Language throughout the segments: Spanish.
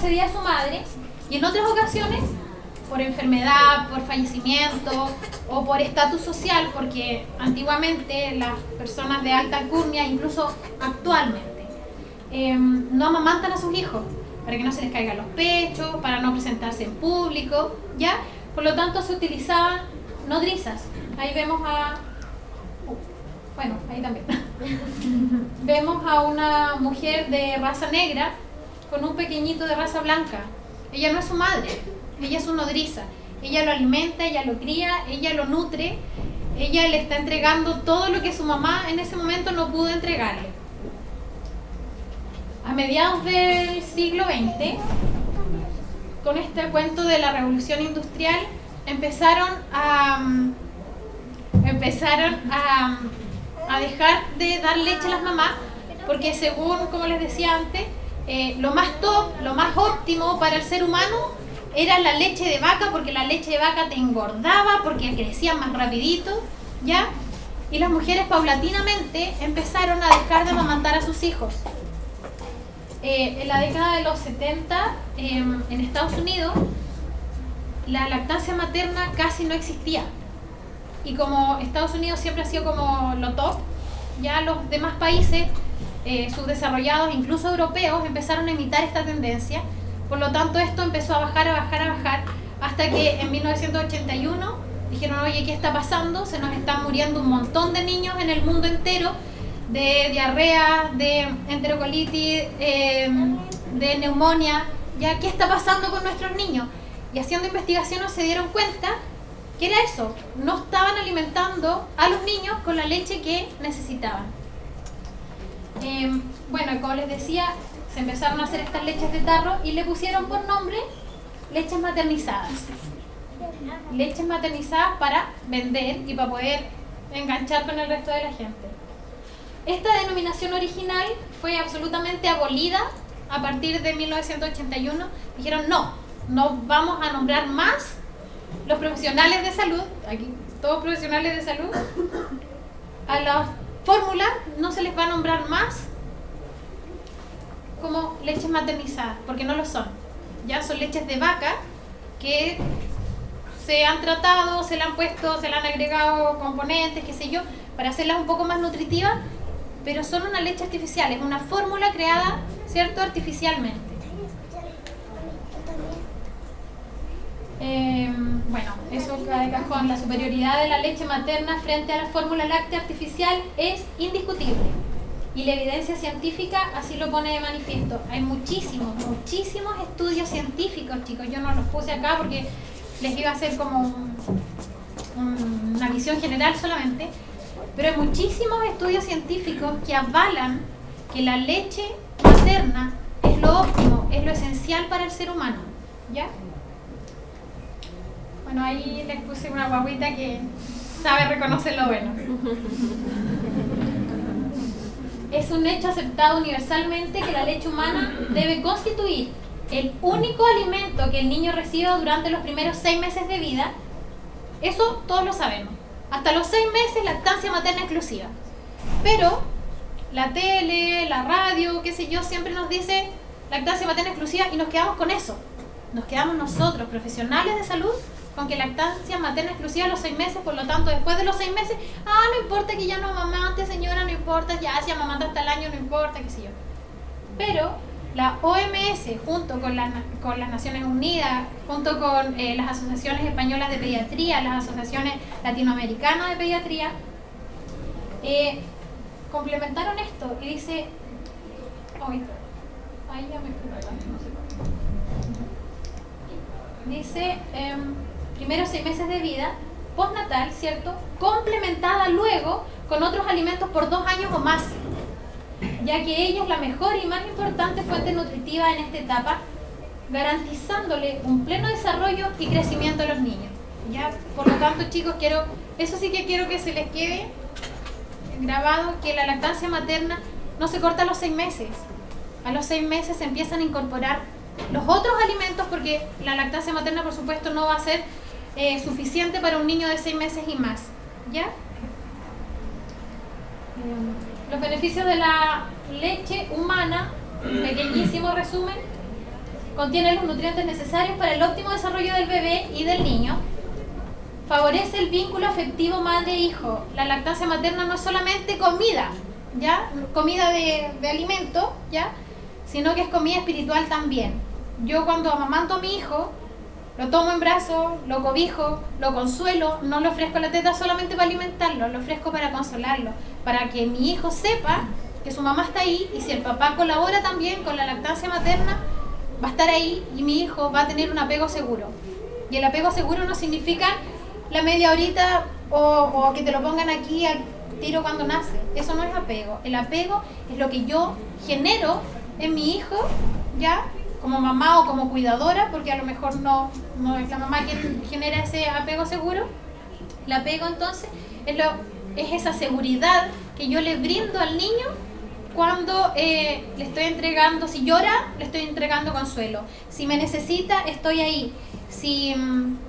accedía a su madre, y en otras ocasiones por enfermedad, por fallecimiento o por estatus social, porque antiguamente las personas de alta alcurnia, incluso actualmente, no amamantan a sus hijos para que no se les caigan los pechos, para no presentarse en público, ¿ya? Por lo tanto se utilizaban nodrizas. Ahí vemos a... bueno, ahí también. Vemos a una mujer de raza negra con un pequeñito de raza blanca. Ella no es su madre, ella es su nodriza. Ella lo alimenta, ella lo cría, ella lo nutre, ella le está entregando todo lo que su mamá en ese momento no pudo entregarle. A mediados del siglo XX, con este cuento de la revolución industrial, empezaron a dejar de dar leche a las mamás, porque según, como les decía antes, lo más top, lo más óptimo para el ser humano era la leche de vaca, porque la leche de vaca te engordaba, porque crecía más rapidito, ¿ya? Y las mujeres paulatinamente empezaron a dejar de amamantar a sus hijos. En la década de los 70, en Estados Unidos, la lactancia materna casi no existía. Y como Estados Unidos siempre ha sido como lo top, ya los demás países subdesarrollados, incluso europeos, empezaron a imitar esta tendencia. Por lo tanto, esto empezó a bajar, hasta que en 1981 dijeron, oye, ¿qué está pasando? Se nos están muriendo un montón de niños en el mundo entero de diarrea, de enterocolitis, de neumonía. ¿Ya? ¿Qué está pasando con nuestros niños? Y haciendo investigaciones se dieron cuenta que era eso, no estaban alimentando a los niños con la leche que necesitaban. Bueno, como les decía, se empezaron a hacer estas leches de tarro y le pusieron por nombre leches maternizadas. Leches maternizadas para vender y para poder enganchar con el resto de la gente. Esta denominación original fue absolutamente abolida a partir de 1981. Dijeron, no vamos a nombrar más los profesionales de salud, aquí todos profesionales de salud, a las fórmulas no se les va a nombrar más como leches maternizadas, porque no lo son. Ya son leches de vaca que se han tratado, se le han puesto, se le han agregado componentes, qué sé yo, para hacerlas un poco más nutritivas, pero son una leche artificial, es una fórmula creada, ¿cierto?, artificialmente. Bueno, eso cae de cajón. La superioridad de la leche materna frente a la fórmula láctea artificial es indiscutible. Y la evidencia científica así lo pone de manifiesto. Hay muchísimos estudios científicos, chicos. Yo no los puse acá porque les iba a hacer como una visión general solamente. Pero hay muchísimos estudios científicos que avalan que la leche materna es lo óptimo, es lo esencial para el ser humano. ¿Ya? Bueno, ahí les puse una guaguita que sabe reconocer lo bueno. Es un hecho aceptado universalmente que la leche humana debe constituir el único alimento que el niño reciba durante los primeros 6 meses de vida. Eso todos lo sabemos. Hasta los 6 meses lactancia materna exclusiva. Pero la tele, la radio, qué sé yo, siempre nos dice lactancia materna exclusiva y nos quedamos con eso. Nos quedamos nosotros, profesionales de salud, con que lactancia materna exclusiva a los 6 meses, por lo tanto después de los 6 meses, no importa que ya no amamante, señora, no importa, ya si amamanta hasta el año, no importa, qué sé yo. Pero la OMS, junto con las Naciones Unidas, junto con las asociaciones españolas de pediatría, las asociaciones latinoamericanas de pediatría, complementaron esto y dice, ahí ya me fui, no sé por qué. Dice, primeros 6 meses de vida, postnatal, ¿cierto? Complementada luego con otros alimentos por 2 años o más, ya que ella es la mejor y más importante fuente nutritiva en esta etapa, garantizándole un pleno desarrollo y crecimiento a los niños. ¿Ya? Por lo tanto, chicos, eso sí que quiero que se les quede grabado, que la lactancia materna no se corta a los 6 meses. A los 6 meses se empiezan a incorporar los otros alimentos, porque la lactancia materna, por supuesto, no va a ser suficiente para un niño de 6 meses y más. ¿Ya? Los beneficios de la leche humana, pequeñísimo resumen. contiene los nutrientes necesarios para el óptimo desarrollo del bebé y del niño. Favorece el vínculo afectivo madre-hijo. La lactancia materna no es solamente comida, ¿ya? Comida de alimento, ¿ya? Sino que es comida espiritual también. Yo cuando amamanto a mi hijo, lo tomo en brazos, lo cobijo, lo consuelo, no le ofrezco la teta solamente para alimentarlo, lo ofrezco para consolarlo, para que mi hijo sepa que su mamá está ahí, y si el papá colabora también con la lactancia materna, va a estar ahí y mi hijo va a tener un apego seguro. Y el apego seguro no significa la media horita o que te lo pongan aquí al tiro cuando nace. Eso no es apego. El apego es lo que yo genero en mi hijo, ¿ya? Como mamá o como cuidadora, porque a lo mejor no es la mamá quien genera ese apego seguro. El apego entonces es esa seguridad que yo le brindo al niño cuando le estoy entregando. Si llora, le estoy entregando consuelo. Si me necesita, estoy ahí. Si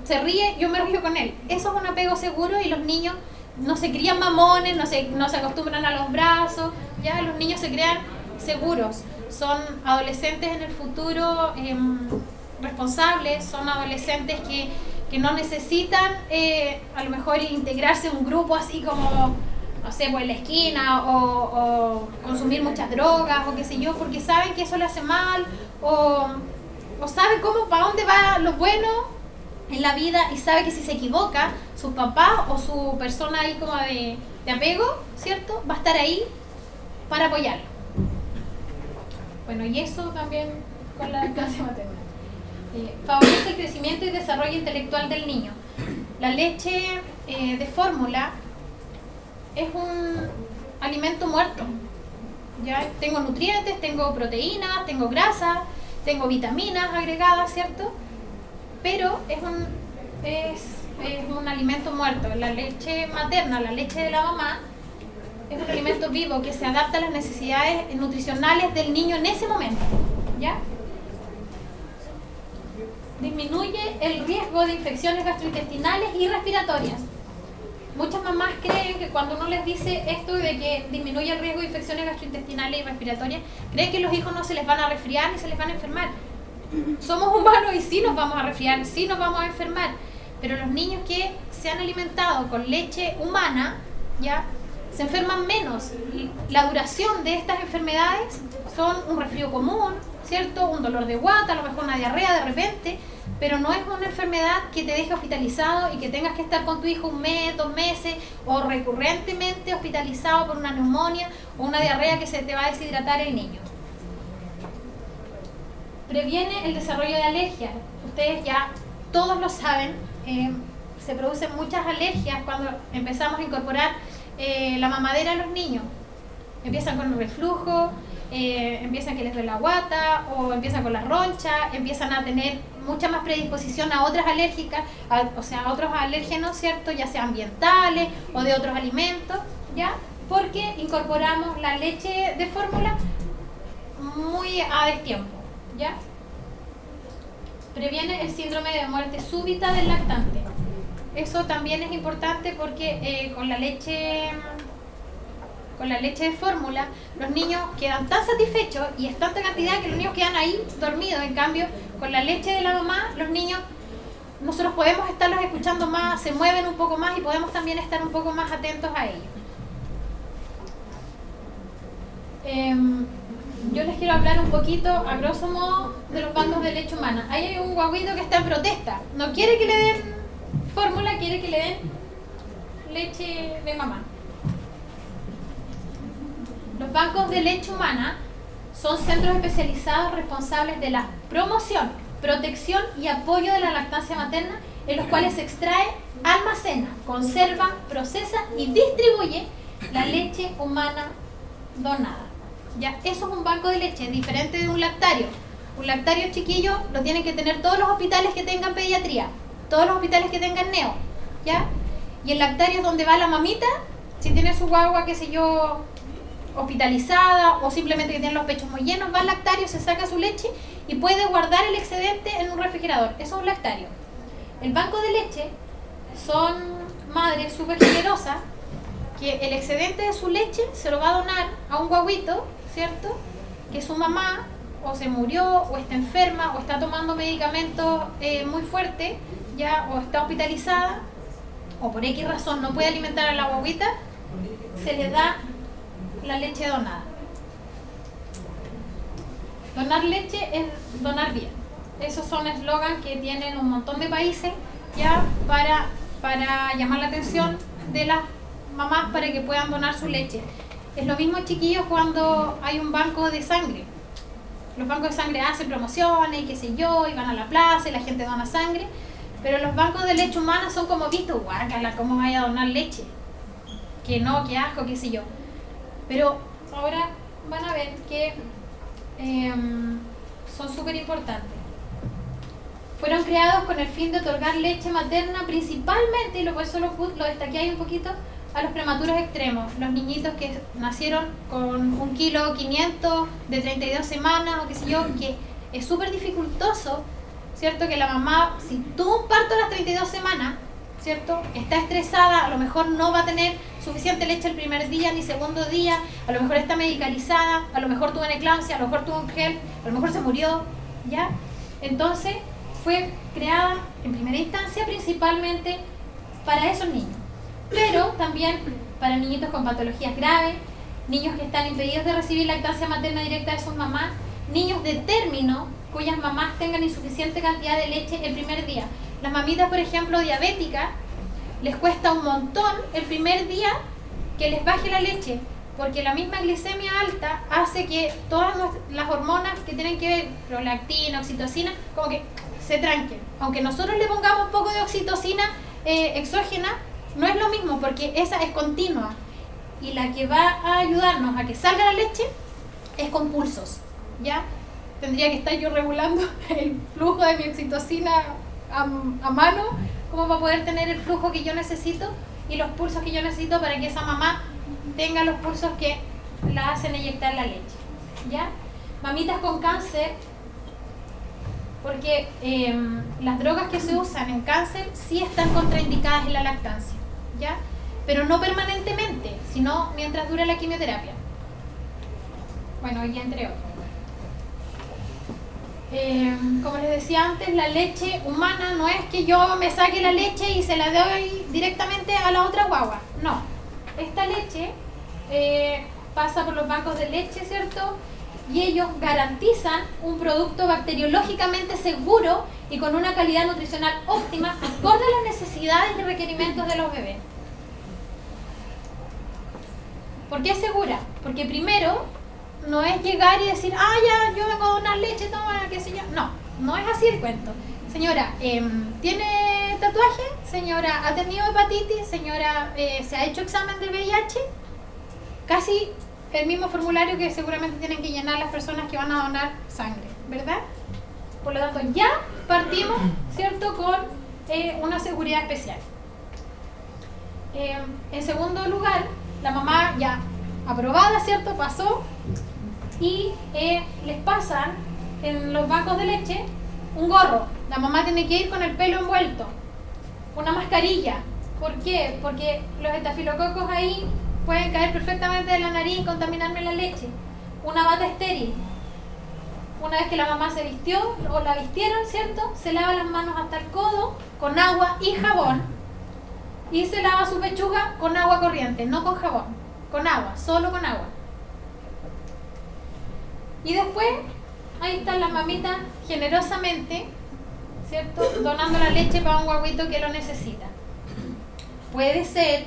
se ríe, yo me río con él. Eso es un apego seguro, y los niños no se crían mamones, no se acostumbran a los brazos, ya los niños se crean seguros. Son adolescentes en el futuro responsables, son adolescentes que no necesitan a lo mejor integrarse en un grupo así como, no sé, pues en la esquina, o consumir muchas drogas o qué sé yo, porque saben que eso le hace mal, o sabe cómo, para dónde va lo bueno en la vida, y sabe que si se equivoca, su papá o su persona ahí como de apego, ¿cierto?, va a estar ahí para apoyarlo. Bueno, y eso también con la lactancia materna. Favorece el crecimiento y desarrollo intelectual del niño. La leche de fórmula es un alimento muerto. ¿Ya? Tengo nutrientes, tengo proteínas, tengo grasas, tengo vitaminas agregadas, ¿cierto? Pero es un alimento muerto. La leche materna, la leche de la mamá, es un alimento vivo que se adapta a las necesidades nutricionales del niño en ese momento, ¿ya? Disminuye el riesgo de infecciones gastrointestinales y respiratorias. Muchas mamás creen que cuando uno les dice esto de que disminuye el riesgo de infecciones gastrointestinales y respiratorias, creen que los hijos no se les van a resfriar ni se les van a enfermar. Somos humanos y sí nos vamos a resfriar, sí nos vamos a enfermar, pero los niños que se han alimentado con leche humana, ¿ya?, se enferman menos. La duración de estas enfermedades son un resfrío común, ¿cierto?, un dolor de guata, a lo mejor una diarrea de repente, pero no es una enfermedad que te deje hospitalizado y que tengas que estar con tu hijo 1 mes, 2 meses, o recurrentemente hospitalizado por una neumonía o una diarrea que se te va a deshidratar el niño. Previene el desarrollo de alergias. Ustedes ya todos lo saben, se producen muchas alergias cuando empezamos a incorporar la mamadera a los niños. Empiezan con el reflujo, empiezan que les duele la guata, o empiezan con la roncha, empiezan a tener mucha más predisposición a otras alérgicas, o sea, a otros alérgenos, ¿cierto?, ya sean ambientales o de otros alimentos, ¿ya? Porque incorporamos la leche de fórmula muy a destiempo, ¿ya? Previene el síndrome de muerte súbita del lactante. Eso también es importante porque con la leche de fórmula los niños quedan tan satisfechos y es tanta cantidad que los niños quedan ahí dormidos. En cambio, con la leche de la mamá, los niños, nosotros podemos estarlos escuchando más, se mueven un poco más y podemos también estar un poco más atentos a ellos. Yo les quiero hablar un poquito, a grosso modo, de los bancos de leche humana. Ahí hay un guaguito que está en protesta. No quiere que le den fórmula, quiere que le den leche de mamá. Los bancos de leche humana son centros especializados responsables de la promoción, protección y apoyo de la lactancia materna, en los cuales se extrae, almacena, conserva, procesa y distribuye la leche humana donada. Ya, eso es un banco de leche, diferente de un lactario. Un lactario chiquillo lo tienen que tener todos los hospitales que tengan pediatría, todos los hospitales que tengan neo, ¿ya? Y el lactario es donde va la mamita, si tiene su guagua, qué sé yo, hospitalizada, o simplemente que tiene los pechos muy llenos, va al lactario, se saca su leche y puede guardar el excedente en un refrigerador. Eso es un lactario. El banco de leche son madres súper generosas que el excedente de su leche se lo va a donar a un guaguito, ¿cierto?, que su mamá o se murió, o está enferma, o está tomando medicamentos muy fuertes, ya, o está hospitalizada, o por X razón no puede alimentar a la guaguita, se le da la leche donada. Donar leche es donar bien. Esos son eslogans que tienen un montón de países ya para llamar la atención de las mamás para que puedan donar su leche. Es lo mismo, chiquillos, cuando hay un banco de sangre. Los bancos de sangre hacen promociones y qué sé yo, y van a la plaza y la gente dona sangre, pero los bancos de leche humana son como vistos, guácala, ¿cómo vaya a donar leche? Que no, qué asco, qué sé yo. Pero ahora van a ver que son súper importantes. Fueron creados con el fin de otorgar leche materna principalmente, y eso lo destaqué ahí un poquito, a los prematuros extremos, los niñitos que nacieron con 1,5 kg de 32 semanas o qué sé yo, que es súper dificultoso, ¿cierto? Que la mamá, si tuvo un parto a las 32 semanas, ¿cierto? Está estresada, a lo mejor no va a tener suficiente leche el primer día ni segundo día, a lo mejor está medicalizada, a lo mejor tuvo una eclampsia, a lo mejor tuvo un gel, a lo mejor se murió, ¿ya? Entonces fue creada en primera instancia principalmente para esos niños, pero también para niñitos con patologías graves, niños que están impedidos de recibir lactancia materna directa de sus mamás, niños de término cuyas mamás tengan insuficiente cantidad de leche el primer día. Las mamitas, por ejemplo, diabéticas, les cuesta un montón el primer día que les baje la leche, porque la misma glicemia alta hace que todas las hormonas que tienen que ver, prolactina, oxitocina, como que se tranquen. Aunque nosotros le pongamos un poco de oxitocina exógena, no es lo mismo, porque esa es continua. Y la que va a ayudarnos a que salga la leche es con pulsos, ¿ya? Tendría que estar yo regulando el flujo de mi oxitocina a mano, como para poder tener el flujo que yo necesito y los pulsos que yo necesito para que esa mamá tenga los pulsos que la hacen eyectar la leche, ¿ya? Mamitas con cáncer, porque las drogas que se usan en cáncer sí están contraindicadas en la lactancia, ¿ya? Pero no permanentemente, sino mientras dura la quimioterapia. Bueno, y entre otros. Como les decía antes, la leche humana no es que yo me saque la leche y se la doy directamente a la otra guagua. No. Esta leche pasa por los bancos de leche, ¿cierto? Y ellos garantizan un producto bacteriológicamente seguro y con una calidad nutricional óptima acorde a las necesidades y requerimientos de los bebés. ¿Por qué es segura? Porque primero, no es llegar y decir, ya, yo vengo a donar leche, toma, qué sé yo. No, no es así el cuento. Señora, ¿tiene tatuaje? Señora, ¿ha tenido hepatitis? Señora, ¿se ha hecho examen de VIH? Casi el mismo formulario que seguramente tienen que llenar las personas que van a donar sangre, ¿verdad? Por lo tanto, ya partimos, ¿cierto?, con una seguridad especial. En segundo lugar, la mamá ya aprobada, ¿cierto?, pasó y les pasan en los bancos de leche un gorro. La mamá tiene que ir con el pelo envuelto, una mascarilla. ¿Por qué? Porque los estafilococos ahí pueden caer perfectamente de la nariz y contaminarme la leche. Una bata estéril. Una vez que la mamá se vistió o la vistieron, ¿cierto?, se lava las manos hasta el codo con agua y jabón y se lava su pechuga con agua corriente, no con jabón, con agua, solo con agua. Y después, ahí están las mamitas generosamente, ¿cierto?, donando la leche para un guaguito que lo necesita. Puede ser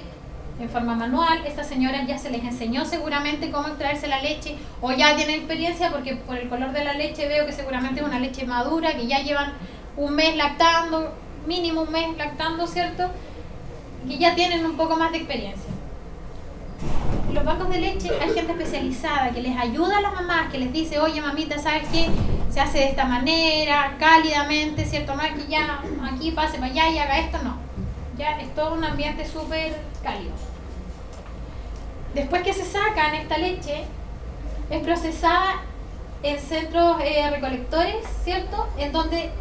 en forma manual, estas señoras ya se les enseñó seguramente cómo extraerse la leche, o ya tienen experiencia porque por el color de la leche veo que seguramente es una leche madura, que ya llevan un mes lactando, mínimo un mes lactando, ¿cierto?, que ya tienen un poco más de experiencia. En los bancos de leche hay gente especializada que les ayuda a las mamás, que les dice, oye mamita, ¿sabes qué? Se hace de esta manera, cálidamente, ¿cierto? No es que ya aquí pase para allá y haga esto, no. Ya es todo un ambiente súper cálido. Después que se sacan esta leche, es procesada en centros recolectores, ¿cierto?, en donde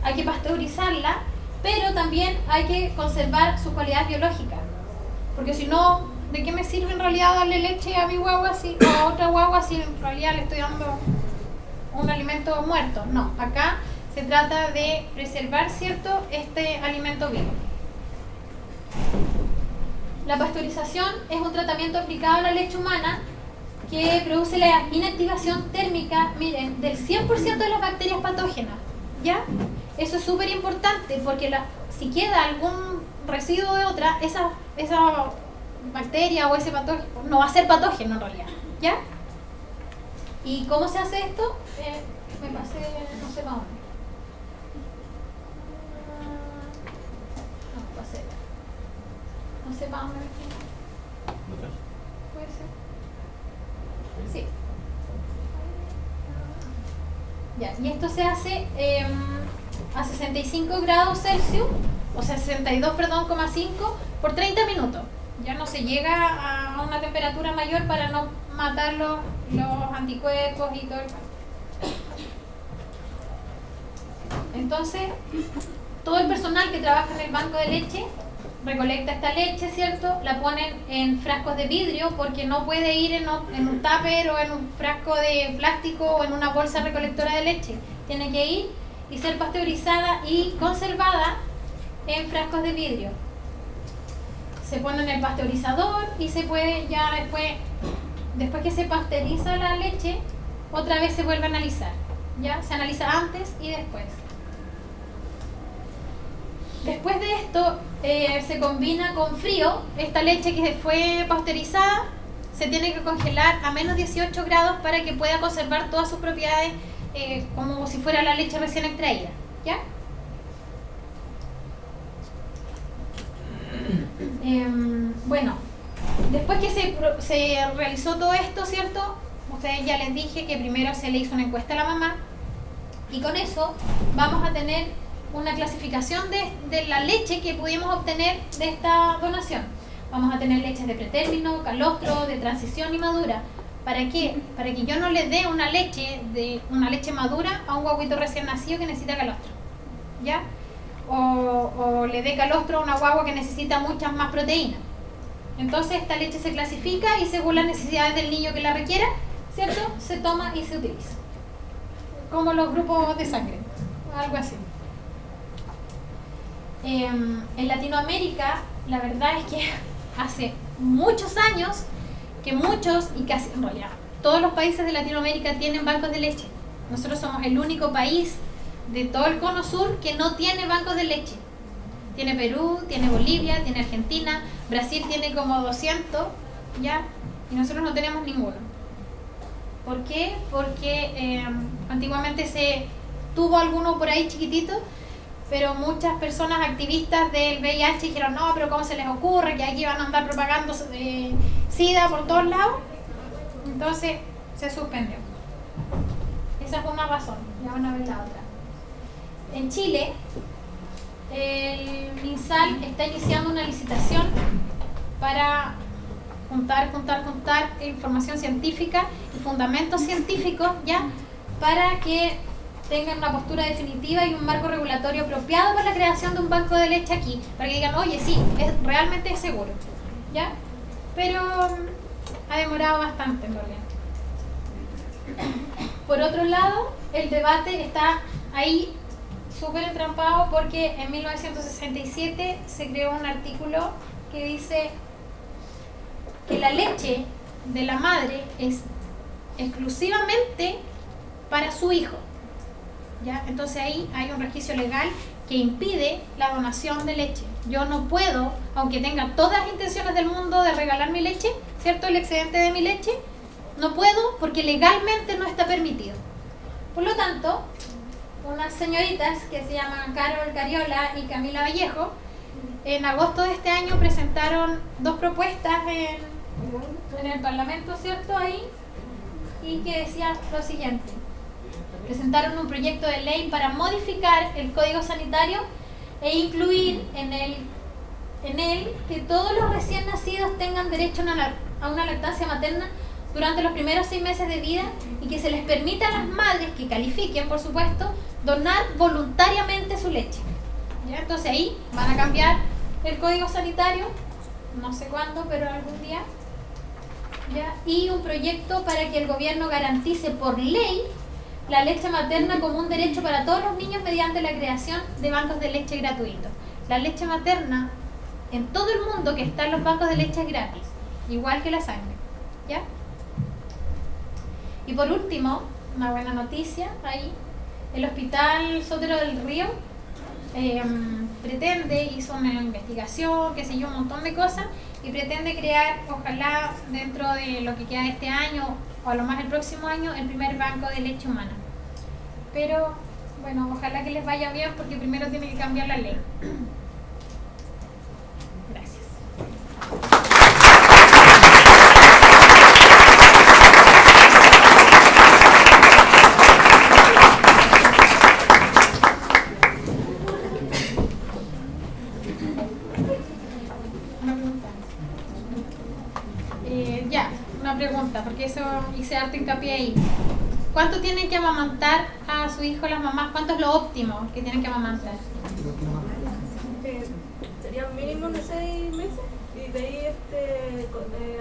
hay que pasteurizarla, pero también hay que conservar sus cualidades biológicas, porque si no, ¿de qué me sirve en realidad darle leche a mi guagua o a otra guagua si en realidad le estoy dando un alimento muerto. No, acá se trata de preservar, ¿cierto?, este alimento vivo. La pasteurización es un tratamiento aplicado a la leche humana que produce la inactivación térmica, miren, del 100% de las bacterias patógenas, ¿ya? Eso es súper importante porque si queda algún residuo de otra, esa bacteria o ese patógeno no va a ser patógeno en realidad, ¿ya? ¿Y cómo se hace esto? Me pasé, no sé para dónde. No, pasé. No sé para dónde me fui. ¿Puede ser? Sí. Ya, y esto se hace a 65 grados Celsius, o sea, 62,5 por 30 minutos. Ya no se llega a una temperatura mayor para no matar los anticuerpos y todo el cuento. Entonces, todo el personal que trabaja en el banco de leche recolecta esta leche, ¿cierto? La ponen en frascos de vidrio porque no puede ir en un tupper o en un frasco de plástico o en una bolsa recolectora de leche. Tiene que ir y ser pasteurizada y conservada en frascos de vidrio. Se pone en el pasteurizador y se puede ya después que se pasteuriza la leche, otra vez se vuelve a analizar. ¿Ya? Se analiza antes y después. Después de esto se combina con frío. Esta leche que fue pasteurizada se tiene que congelar a menos 18 grados para que pueda conservar todas sus propiedades como si fuera la leche recién extraída. ¿Ya? Bueno, después que se realizó todo esto, ¿cierto? Ustedes ya les dije que primero se le hizo una encuesta a la mamá y con eso vamos a tener una clasificación de la leche que pudimos obtener de esta donación. Vamos a tener leches de pretérmino, calostro, de transición y madura. ¿Para qué? Para que yo no le dé una leche madura a un guaguito recién nacido que necesita calostro, ¿ya? O le dé calostro a una guagua que necesita muchas más proteínas. Entonces esta leche se clasifica y según las necesidades del niño que la requiera, ¿cierto?, se toma y se utiliza. Como los grupos de sangre, algo así. En Latinoamérica, la verdad es que hace muchos años que muchos, y casi en realidad todos los países de Latinoamérica tienen bancos de leche. Nosotros somos el único país de todo el cono sur que no tiene bancos de leche. Tiene Perú, tiene Bolivia, tiene Argentina, Brasil tiene como 200, ¿ya? Y nosotros no tenemos ninguno. ¿Por qué? Porque antiguamente se tuvo alguno por ahí chiquitito, pero muchas personas activistas del VIH dijeron, no, pero ¿cómo se les ocurre que aquí van a andar propagando SIDA por todos lados? Entonces se suspendió. Esa fue una razón, ya van a ver la otra. En Chile, el MinSal está iniciando una licitación para juntar información científica y fundamentos científicos, ¿ya?, para que tengan una postura definitiva y un marco regulatorio apropiado para la creación de un banco de leche aquí, para que digan, oye, sí, realmente es seguro, ¿ya? Pero ha demorado bastante en realidad. Por otro lado, el debate está ahí súper entrampado porque en 1967 se creó un artículo que dice que la leche de la madre es exclusivamente para su hijo, ¿ya? Entonces ahí hay un resquicio legal que impide la donación de leche. Yo no puedo, aunque tenga todas las intenciones del mundo de regalar mi leche, ¿cierto?, el excedente de mi leche, no puedo porque legalmente no está permitido. Por lo tanto, unas señoritas que se llaman Carol Cariola y Camila Vallejo, en agosto de este año presentaron 2 propuestas en el Parlamento, ¿cierto?, ahí, y que decían lo siguiente. Presentaron un proyecto de ley para modificar el Código Sanitario e incluir en él que todos los recién nacidos tengan derecho a una lactancia materna durante los primeros 6 meses de vida y que se les permita a las madres que califiquen, por supuesto, donar voluntariamente su leche. ¿Ya? Entonces ahí van a cambiar el Código Sanitario, no sé cuándo, pero algún día. ¿Ya? Y un proyecto para que el gobierno garantice por ley la leche materna como un derecho para todos los niños mediante la creación de bancos de leche gratuitos. La leche materna en todo el mundo que está en los bancos de leche es gratis, igual que la sangre, ¿ya? Y por último, una buena noticia ahí, el Hospital Sotero del Río hizo una investigación, qué sé yo, un montón de cosas, y pretende crear, ojalá dentro de lo que queda de este año o a lo más el próximo año, el primer banco de leche humana. Pero bueno, ojalá que les vaya bien porque primero tiene que cambiar la ley. Gracias. Una pregunta, porque eso hice harto hincapié ahí. ¿Cuánto tienen que amamantar a su hijo las mamás? ¿Cuánto es lo óptimo que tienen que amamantar? Serían mínimo de 6 meses y de ahí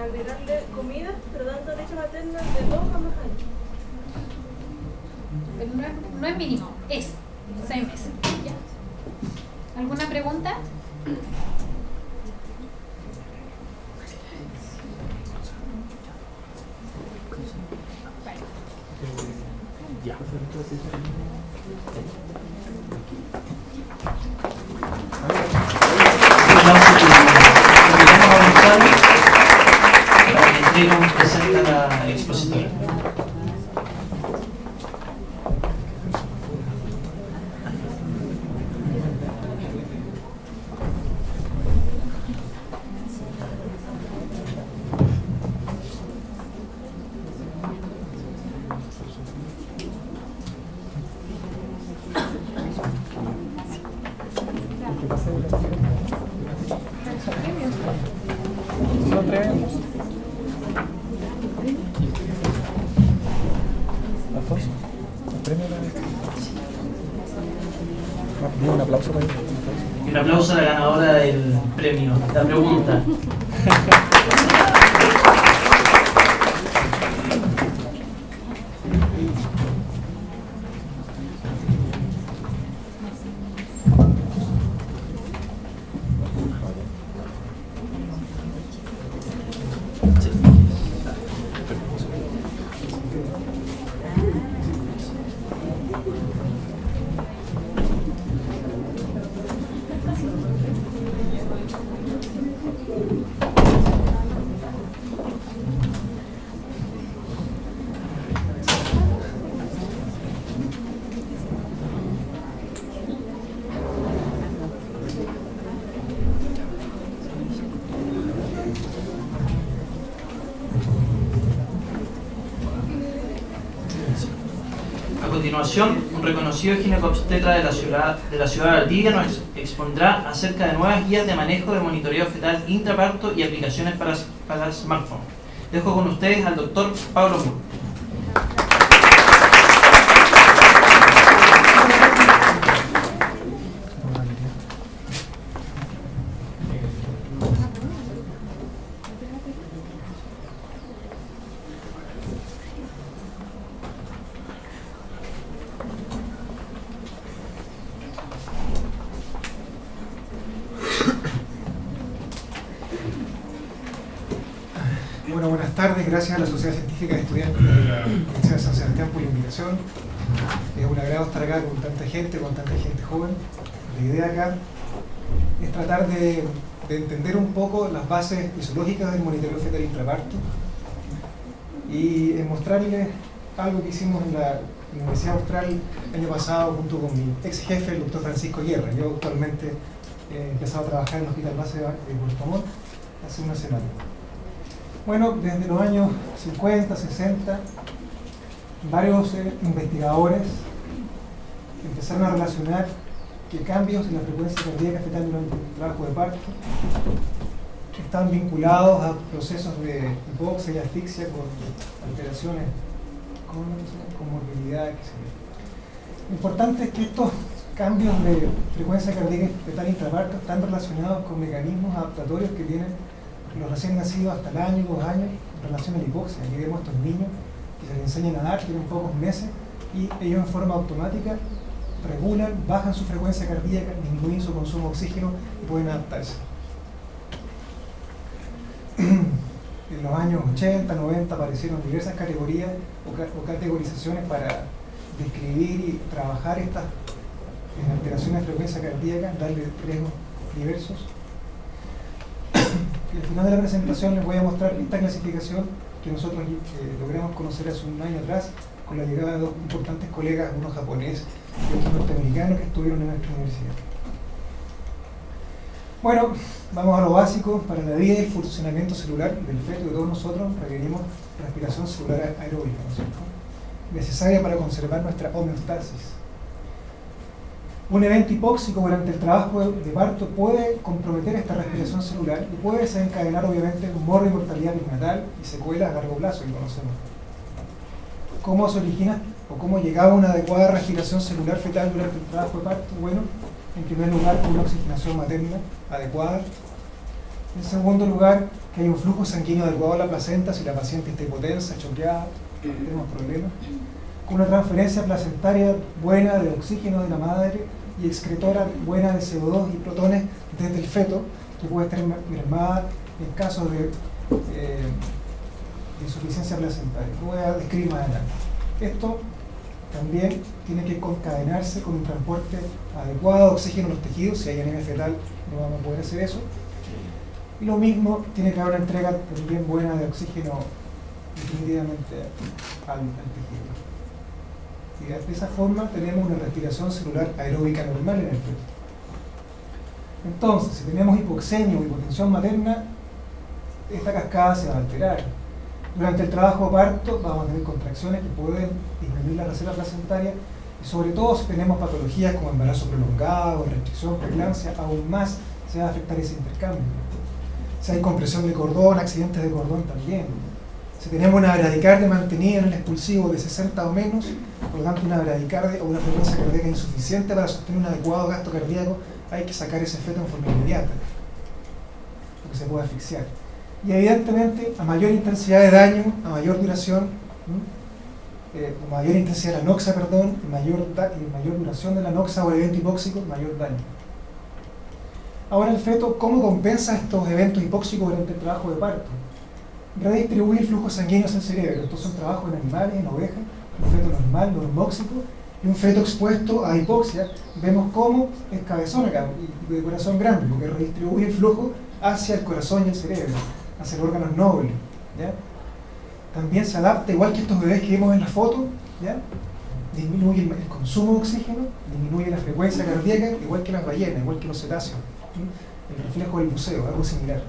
agregarle comida, pero dando leche materna de 2 a más años. Pero no es mínimo, es 6 meses. ¿Ya? ¿Alguna pregunta? Ya. Presenta la expositora. Un aplauso para ella. Un aplauso a la ganadora del premio, la pregunta. A continuación, un reconocido ginecobstetra de la ciudad de Valdivia nos expondrá acerca de nuevas guías de manejo de monitoreo fetal intraparto y aplicaciones para smartphone. Dejo con ustedes al doctor Pablo Moore. Bueno, buenas tardes, gracias a la Sociedad Científica de Estudiantes de la Universidad de San Sebastián por la invitación. Es un agrado estar acá con tanta gente joven. La idea acá es tratar de entender un poco las bases fisiológicas del monitoreo fetal intraparto y mostrarles algo que hicimos en la Universidad Austral el año pasado junto con mi ex jefe, el doctor Francisco Guerra. Yo actualmente he empezado a trabajar en el Hospital Base de Puerto Montt hace una semana. Bueno, desde los años 50, 60, varios investigadores empezaron a relacionar que cambios en la frecuencia cardíaca fetal durante el trabajo de parto están vinculados a procesos de hipoxia y asfixia con alteraciones, con morbilidad, etc. Lo importante es que estos cambios de frecuencia cardíaca fetal intraparto están relacionados con mecanismos adaptatorios que tienen los recién nacidos hasta el año, 2 años, en relación a la hipoxia. Aquí vemos estos niños que se les enseña a nadar, tienen pocos meses y ellos en forma automática regulan, bajan su frecuencia cardíaca, disminuyen su consumo de oxígeno y pueden adaptarse. En los años 80, 90 aparecieron diversas categorías o categorizaciones para describir y trabajar estas alteraciones de frecuencia cardíaca, darle riesgos diversos. Y al final de la presentación les voy a mostrar esta clasificación que nosotros logramos conocer hace un año atrás con la llegada de dos importantes colegas, uno japonés y otro norteamericano, que estuvieron en nuestra universidad. Bueno, vamos a lo básico. Para la vida y el funcionamiento celular del feto y de todos nosotros requerimos respiración celular aeróbica, ¿no es cierto?, necesaria para conservar nuestra homeostasis. Un evento hipóxico durante el trabajo de parto puede comprometer esta respiración celular y puede desencadenar obviamente morbo y mortalidad perinatal y secuelas a largo plazo que conocemos. ¿Cómo se origina o cómo llegaba una adecuada respiración celular fetal durante el trabajo de parto? Bueno, en primer lugar, una oxigenación materna adecuada. En segundo lugar, que hay un flujo sanguíneo adecuado a la placenta si la paciente está hipotensa, choqueada, tenemos problemas. Con una transferencia placentaria buena de oxígeno de la madre y excretora buena de CO2 y protones desde el feto, que puede estar mermada en casos de insuficiencia placentaria. Lo voy a describir más adelante. Esto también tiene que concadenarse con un transporte adecuado de oxígeno en los tejidos. Si hay anemia fetal no vamos a poder hacer eso. Y lo mismo, tiene que haber una entrega también buena de oxígeno definitivamente al tejido. Y de esa forma tenemos una respiración celular aeróbica normal en el feto. Entonces, si tenemos hipoxemia o hipotensión materna, esta cascada se va a alterar. Durante el trabajo de parto vamos a tener contracciones que pueden disminuir la reserva placentaria y sobre todo si tenemos patologías como embarazo prolongado, restricción, preeclampsia, aún más se va a afectar ese intercambio. Si hay compresión de cordón, accidentes de cordón también. Si tenemos una bradicardia mantenida en el expulsivo de 60 o menos, por lo tanto una bradicardia o una frecuencia cardíaca insuficiente para sostener un adecuado gasto cardíaco, hay que sacar ese feto en forma inmediata, porque se puede asfixiar. Y evidentemente, a mayor intensidad de daño, a mayor duración, mayor intensidad de la noxa, perdón, y mayor duración de la noxa o el evento hipóxico, mayor daño. Ahora el feto, ¿cómo compensa estos eventos hipóxicos durante el trabajo de parto? Redistribuir flujos sanguíneos al cerebro. Estos son trabajos en animales, en ovejas, un feto normal, normóxico, y un feto expuesto a hipoxia. Vemos cómo es cabezón acá, y de corazón grande, porque redistribuye el flujo hacia el corazón y el cerebro, hacia los órganos nobles, ¿ya? También se adapta, igual que estos bebés que vemos en la foto, ¿ya? Disminuye el consumo de oxígeno, disminuye la frecuencia cardíaca, igual que las ballenas, igual que los cetáceos, ¿sí? El reflejo del buceo, algo similar.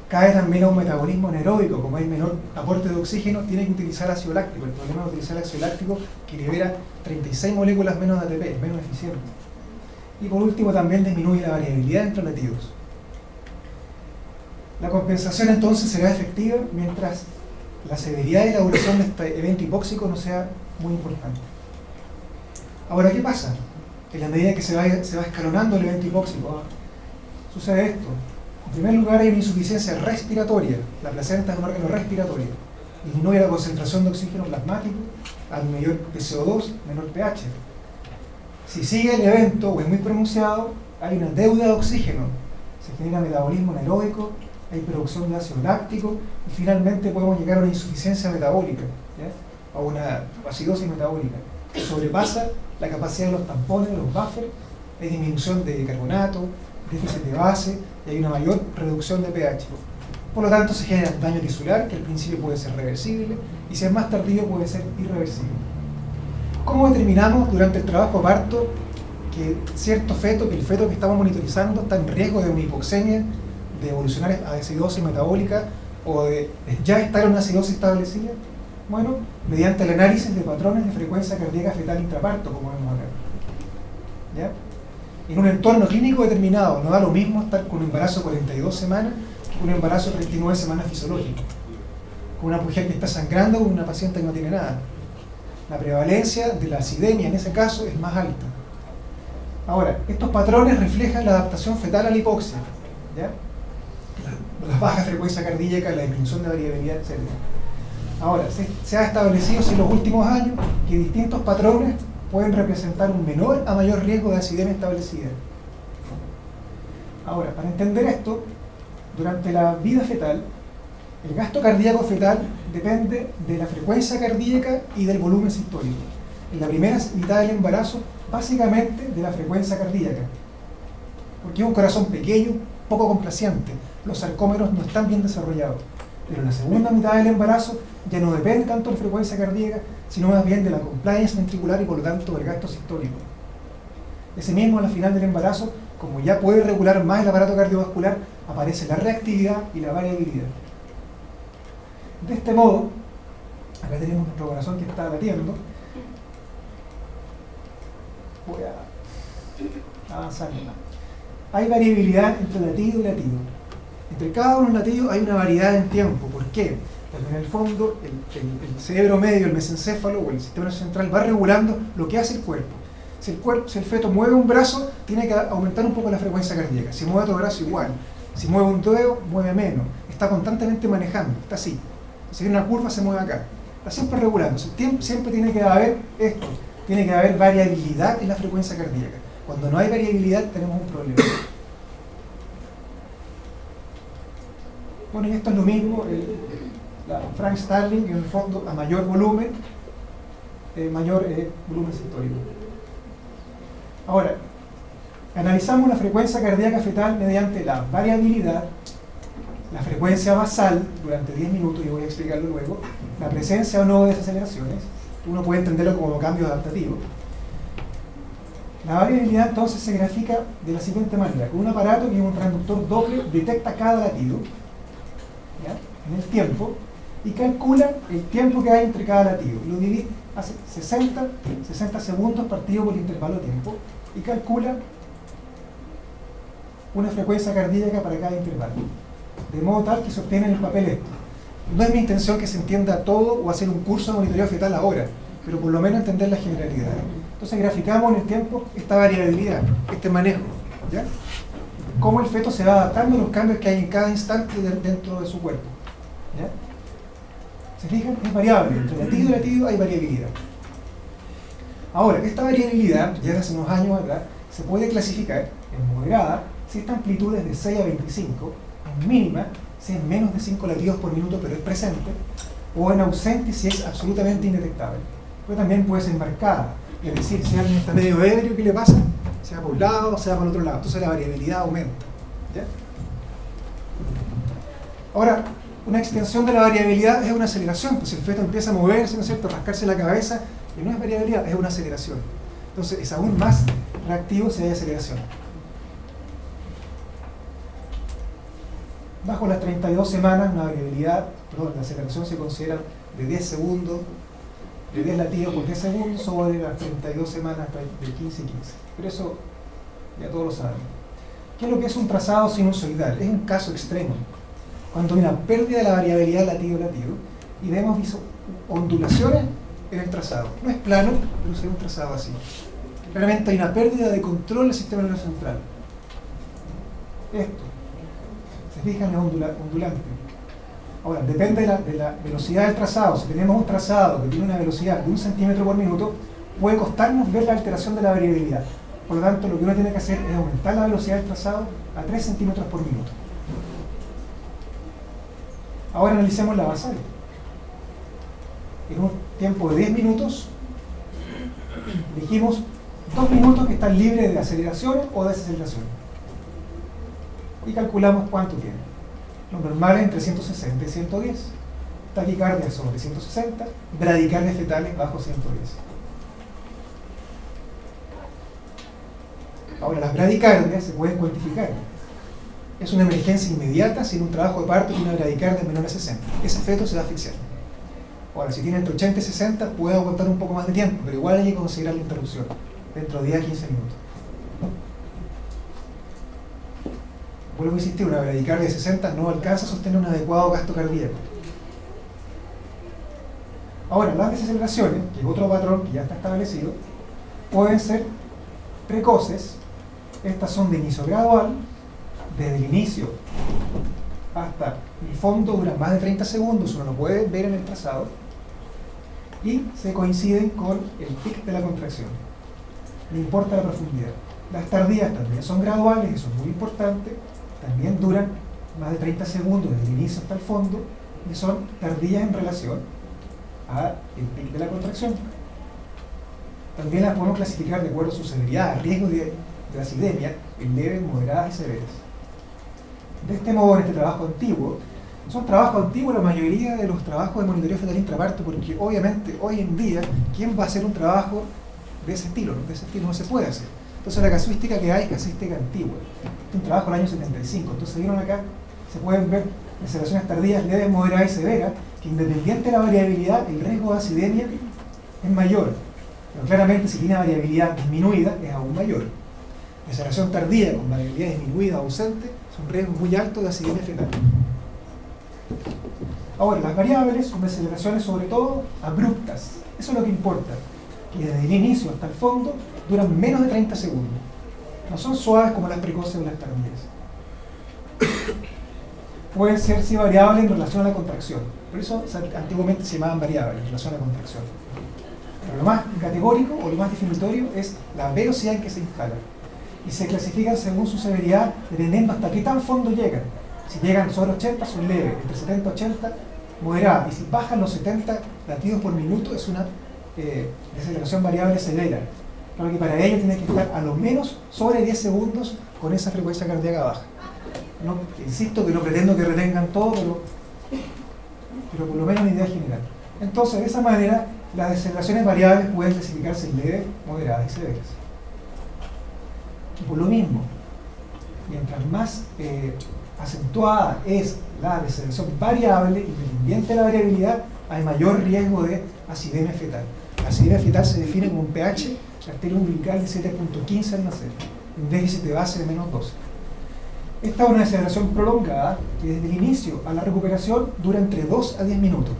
Cae también a un metabolismo anaeróbico, como hay menor aporte de oxígeno, tiene que utilizar ácido láctico. El problema de utilizar ácido láctico que libera 36 moléculas menos de ATP, es menos eficiente. Y por último también disminuye la variabilidad entre latidos. La compensación entonces será efectiva mientras la severidad y la duración de este evento hipóxico no sea muy importante. Ahora, ¿qué pasa? En la medida que se va escalonando el evento hipóxico, sucede esto. En primer lugar, hay una insuficiencia respiratoria. La placenta es un órgano respiratorio. Disminuye la concentración de oxígeno plasmático, hay mayor de CO2, menor pH. Si sigue el evento o es muy pronunciado, hay una deuda de oxígeno. Se genera metabolismo anaeróbico, hay producción de ácido láctico y finalmente podemos llegar a una insuficiencia metabólica, ¿ya? O una acidosis metabólica que sobrepasa la capacidad de los tampones, de los buffers, hay disminución de carbonato, déficit de base y hay una mayor reducción de pH. Por lo tanto, se genera daño tisular que al principio puede ser reversible y si es más tardío puede ser irreversible. ¿Cómo determinamos durante el trabajo de parto que cierto feto, que el feto que estamos monitorizando está en riesgo de una hipoxemia, de evolucionar a acidosis metabólica o de ya estar en una acidosis establecida? Bueno, mediante el análisis de patrones de frecuencia cardíaca fetal intraparto, como vemos acá. ¿Ya? En un entorno clínico determinado, no da lo mismo estar con un embarazo de 42 semanas que con un embarazo de 39 semanas fisiológico, con una mujer que está sangrando o con una paciente que no tiene nada. La prevalencia de la acidemia en ese caso es más alta. Ahora, estos patrones reflejan la adaptación fetal a la hipoxia, ¿ya? La baja frecuencia cardíaca, la disminución de variabilidad, etc. Ahora, se ha establecido en los últimos años que distintos patrones pueden representar un menor a mayor riesgo de acidemia establecida. Ahora, para entender esto, durante la vida fetal, el gasto cardíaco fetal depende de la frecuencia cardíaca y del volumen sistólico. En la primera mitad del embarazo, básicamente de la frecuencia cardíaca, porque es un corazón pequeño, poco complaciente, los sarcómeros no están bien desarrollados. Pero en la segunda mitad del embarazo ya no depende tanto de la frecuencia cardíaca, sino más bien de la compliance ventricular y por lo tanto del gasto sistólico. Ese mismo, al final del embarazo, como ya puede regular más el aparato cardiovascular, aparece la reactividad y la variabilidad. De este modo, acá tenemos nuestro corazón que está latiendo. Voy a avanzar más. Hay variabilidad entre latido y latido. Entre cada uno de los latidos hay una variedad en tiempo. ¿Por qué? Porque en el fondo el cerebro medio, el mesencéfalo o el sistema nervioso central va regulando lo que hace el cuerpo. Si el feto mueve un brazo, tiene que aumentar un poco la frecuencia cardíaca. Si mueve otro brazo, igual. Si mueve un dedo, mueve menos. Está constantemente manejando, está así. Si hay una curva, se mueve acá. Está siempre regulando. Siempre tiene que haber esto. Tiene que haber variabilidad en la frecuencia cardíaca. Cuando no hay variabilidad, tenemos un problema. Bueno, y esto es lo mismo. Frank Starling, en el fondo, a mayor volumen, volumen sistólico. Ahora, analizamos la frecuencia cardíaca fetal mediante la variabilidad, la frecuencia basal durante 10 minutos, y voy a explicarlo luego, la presencia o no de desaceleraciones. Uno puede entenderlo como cambios adaptativos. La variabilidad entonces se grafica de la siguiente manera: con un aparato que es un transductor doble detecta cada latido, ¿ya?, en el tiempo, y calcula el tiempo que hay entre cada latido. Lo divide, hace 60 segundos partido por el intervalo de tiempo, y calcula una frecuencia cardíaca para cada intervalo. De modo tal que se obtiene en el papel esto. No es mi intención que se entienda todo o hacer un curso de monitoreo fetal ahora, pero por lo menos entender la generalidad. Entonces graficamos en el tiempo esta variabilidad, este manejo, ¿ya? Cómo el feto se va adaptando a los cambios que hay en cada instante dentro de su cuerpo, ¿ya? ¿Se fijan? Es variable. Entre latido y latido hay variabilidad. Ahora, esta variabilidad, ya hace unos años atrás, se puede clasificar en moderada si esta amplitud es de 6 a 25, en mínima si es menos de 5 latidos por minuto pero es presente, o en ausente si es absolutamente indetectable. Pero también puede ser marcada, es decir, si alguien está medio ebrio, ¿qué le pasa? Sea por un lado o sea por el otro lado. Entonces la variabilidad aumenta, ¿ya? Ahora, una extensión de la variabilidad es una aceleración, pues si el feto empieza a moverse, ¿no es cierto?, rascarse la cabeza, y no es variabilidad, es una aceleración. Entonces es aún más reactivo si hay aceleración. Bajo las 32 semanas, la aceleración se considera de 10 segundos, de 10 latidos por 10 segundos, sobre las 32 semanas de 15 y 15. Pero eso ya todos lo saben. ¿Qué es lo que es un trazado sinusoidal? Es un caso extremo. Cuando hay una pérdida de la variabilidad latido-latido y vemos ondulaciones en el trazado. No es plano, pero es un trazado así. Realmente hay una pérdida de control del sistema nervioso central. Esto. ¿Se fijan? Es ondulante. Ahora, depende de la velocidad del trazado. Si tenemos un trazado que tiene una velocidad de 1 centímetro por minuto, puede costarnos ver la alteración de la variabilidad. Por lo tanto, lo que uno tiene que hacer es aumentar la velocidad del trazado a 3 centímetros por minuto. Ahora analicemos la basal. En un tiempo de 10 minutos, elegimos 2 minutos que están libres de aceleraciones o desaceleraciones. Y calculamos cuánto tiene. Lo normal es entre 160 y 110. Taquicardia sobre 160, bradicardias fetales bajo 110. Ahora, las bradicardias se pueden cuantificar. Es una emergencia inmediata sin un trabajo de parto y una bradicardia menor a 60. Ese feto se va a asfixiar. Ahora, si tiene entre 80 y 60, puede aguantar un poco más de tiempo, pero igual hay que considerar la interrupción dentro de 10 a 15 minutos. Vuelvo a insistir, una bradicardia de 60 no alcanza a sostener un adecuado gasto cardíaco. Ahora, las desaceleraciones, que es otro patrón que ya está establecido, pueden ser precoces. Estas son de inicio gradual, desde el inicio hasta el fondo duran más de 30 segundos, uno lo puede ver en el trazado, y se coinciden con el pic de la contracción. No importa la profundidad. Las tardías también son graduales, eso es muy importante, también duran más de 30 segundos desde el inicio hasta el fondo, y son tardías en relación al pic de la contracción. También las podemos clasificar de acuerdo a su severidad, riesgo de acidemia, en leves, moderadas y severas. De este modo, en este trabajo antiguo, son trabajos antiguos la mayoría de los trabajos de monitoreo fetal intraparto, porque obviamente hoy en día, ¿quién va a hacer un trabajo de ese estilo? De ese estilo no se puede hacer. Entonces la casuística que hay es casuística antigua. Este es un trabajo del año 75. Entonces vieron acá, se pueden ver aceleraciones tardías, leves, moderadas y severas, que independiente de la variabilidad, el riesgo de acidemia es mayor. Pero claramente si tiene variabilidad disminuida, es aún mayor. La aceleración tardía con variabilidad disminuida o ausente son riesgos muy altos de acidemia fetal. Ahora, las variables son deceleraciones sobre todo abruptas. Eso es lo que importa, que desde el inicio hasta el fondo duran menos de 30 segundos. No son suaves como las precoces o las tardías. Pueden ser sí variables en relación a la contracción. Por eso antiguamente se llamaban variables en relación a la contracción. Pero lo más categórico o lo más definitorio es la velocidad en que se instalan. Y se clasifican según su severidad, dependiendo hasta qué tan fondo llegan. Si llegan sobre 80 son leves, entre 70 y 80 moderadas, y si bajan los 70 latidos por minuto es una deceleración variable severa. Claro que para ello tiene que estar a lo menos sobre 10 segundos con esa frecuencia cardíaca baja. No, insisto que no pretendo que retengan todo, pero por lo menos una idea general. Entonces, de esa manera, las deceleraciones variables pueden clasificarse en leves, moderadas y severas. Y por lo mismo, mientras más acentuada es la deceleración variable, independiente de la variabilidad, hay mayor riesgo de acidemia fetal. La acidemia fetal se define como un pH arterial umbilical de 7.15 al nacer, un déficit de base de menos 12. Esta es una deceleración prolongada que desde el inicio a la recuperación dura entre 2 a 10 minutos.